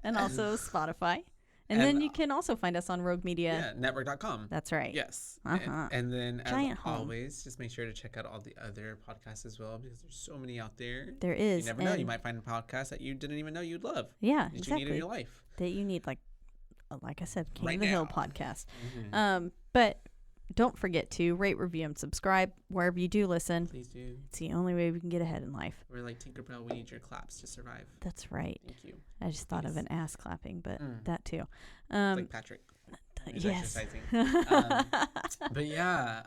And also Spotify. And then you can also find us on Rogue Media. Yeah, network.com. That's right. Yes. Uh-huh. And then, as Giant home. always, just make sure to check out all the other podcasts as well because there's so many out there. There is. You never know. You might find a podcast that you didn't even know you'd love. Yeah, That you exactly. need in your life. That you need, like I said, King Right of the Hill now. podcast. Mm-hmm. But don't forget to rate, review, and subscribe wherever you do listen. Please do. It's the only way we can get ahead in life. We're like Tinkerbell. We need your claps to survive. That's right. Thank you. I just thought of Please. an ass clapping, but Mm. that too. It's like Patrick. He's Yes. exercising. But yeah.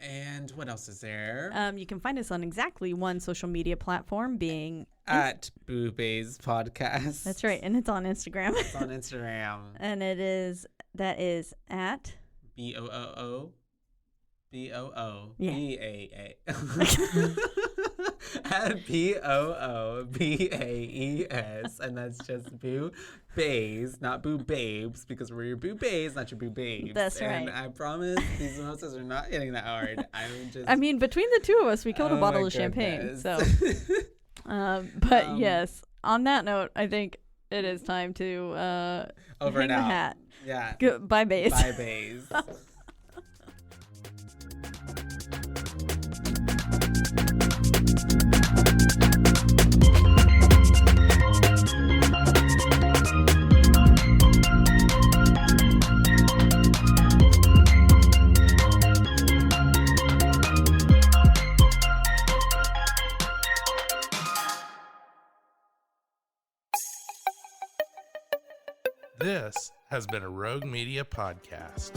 And what else is there? You can find us on exactly one social media platform, being At Boobays Podcast. That's right, and it's on Instagram. It's on Instagram. And that is at BOOOBOOBAA. At BOOBAES, and that's just boo bays, not boo babes, because we're your boo bays, not your boo babes. That's and right. I promise these mimosas are not hitting that hard. I'm just. I mean, between the two of us, we killed a Oh bottle my of champagne. goodness. So, but yes, on that note, I think it is time to Over hang and the out. hat. Yeah. Bye, bays. Bye, bays. This has been a Rogue Media podcast.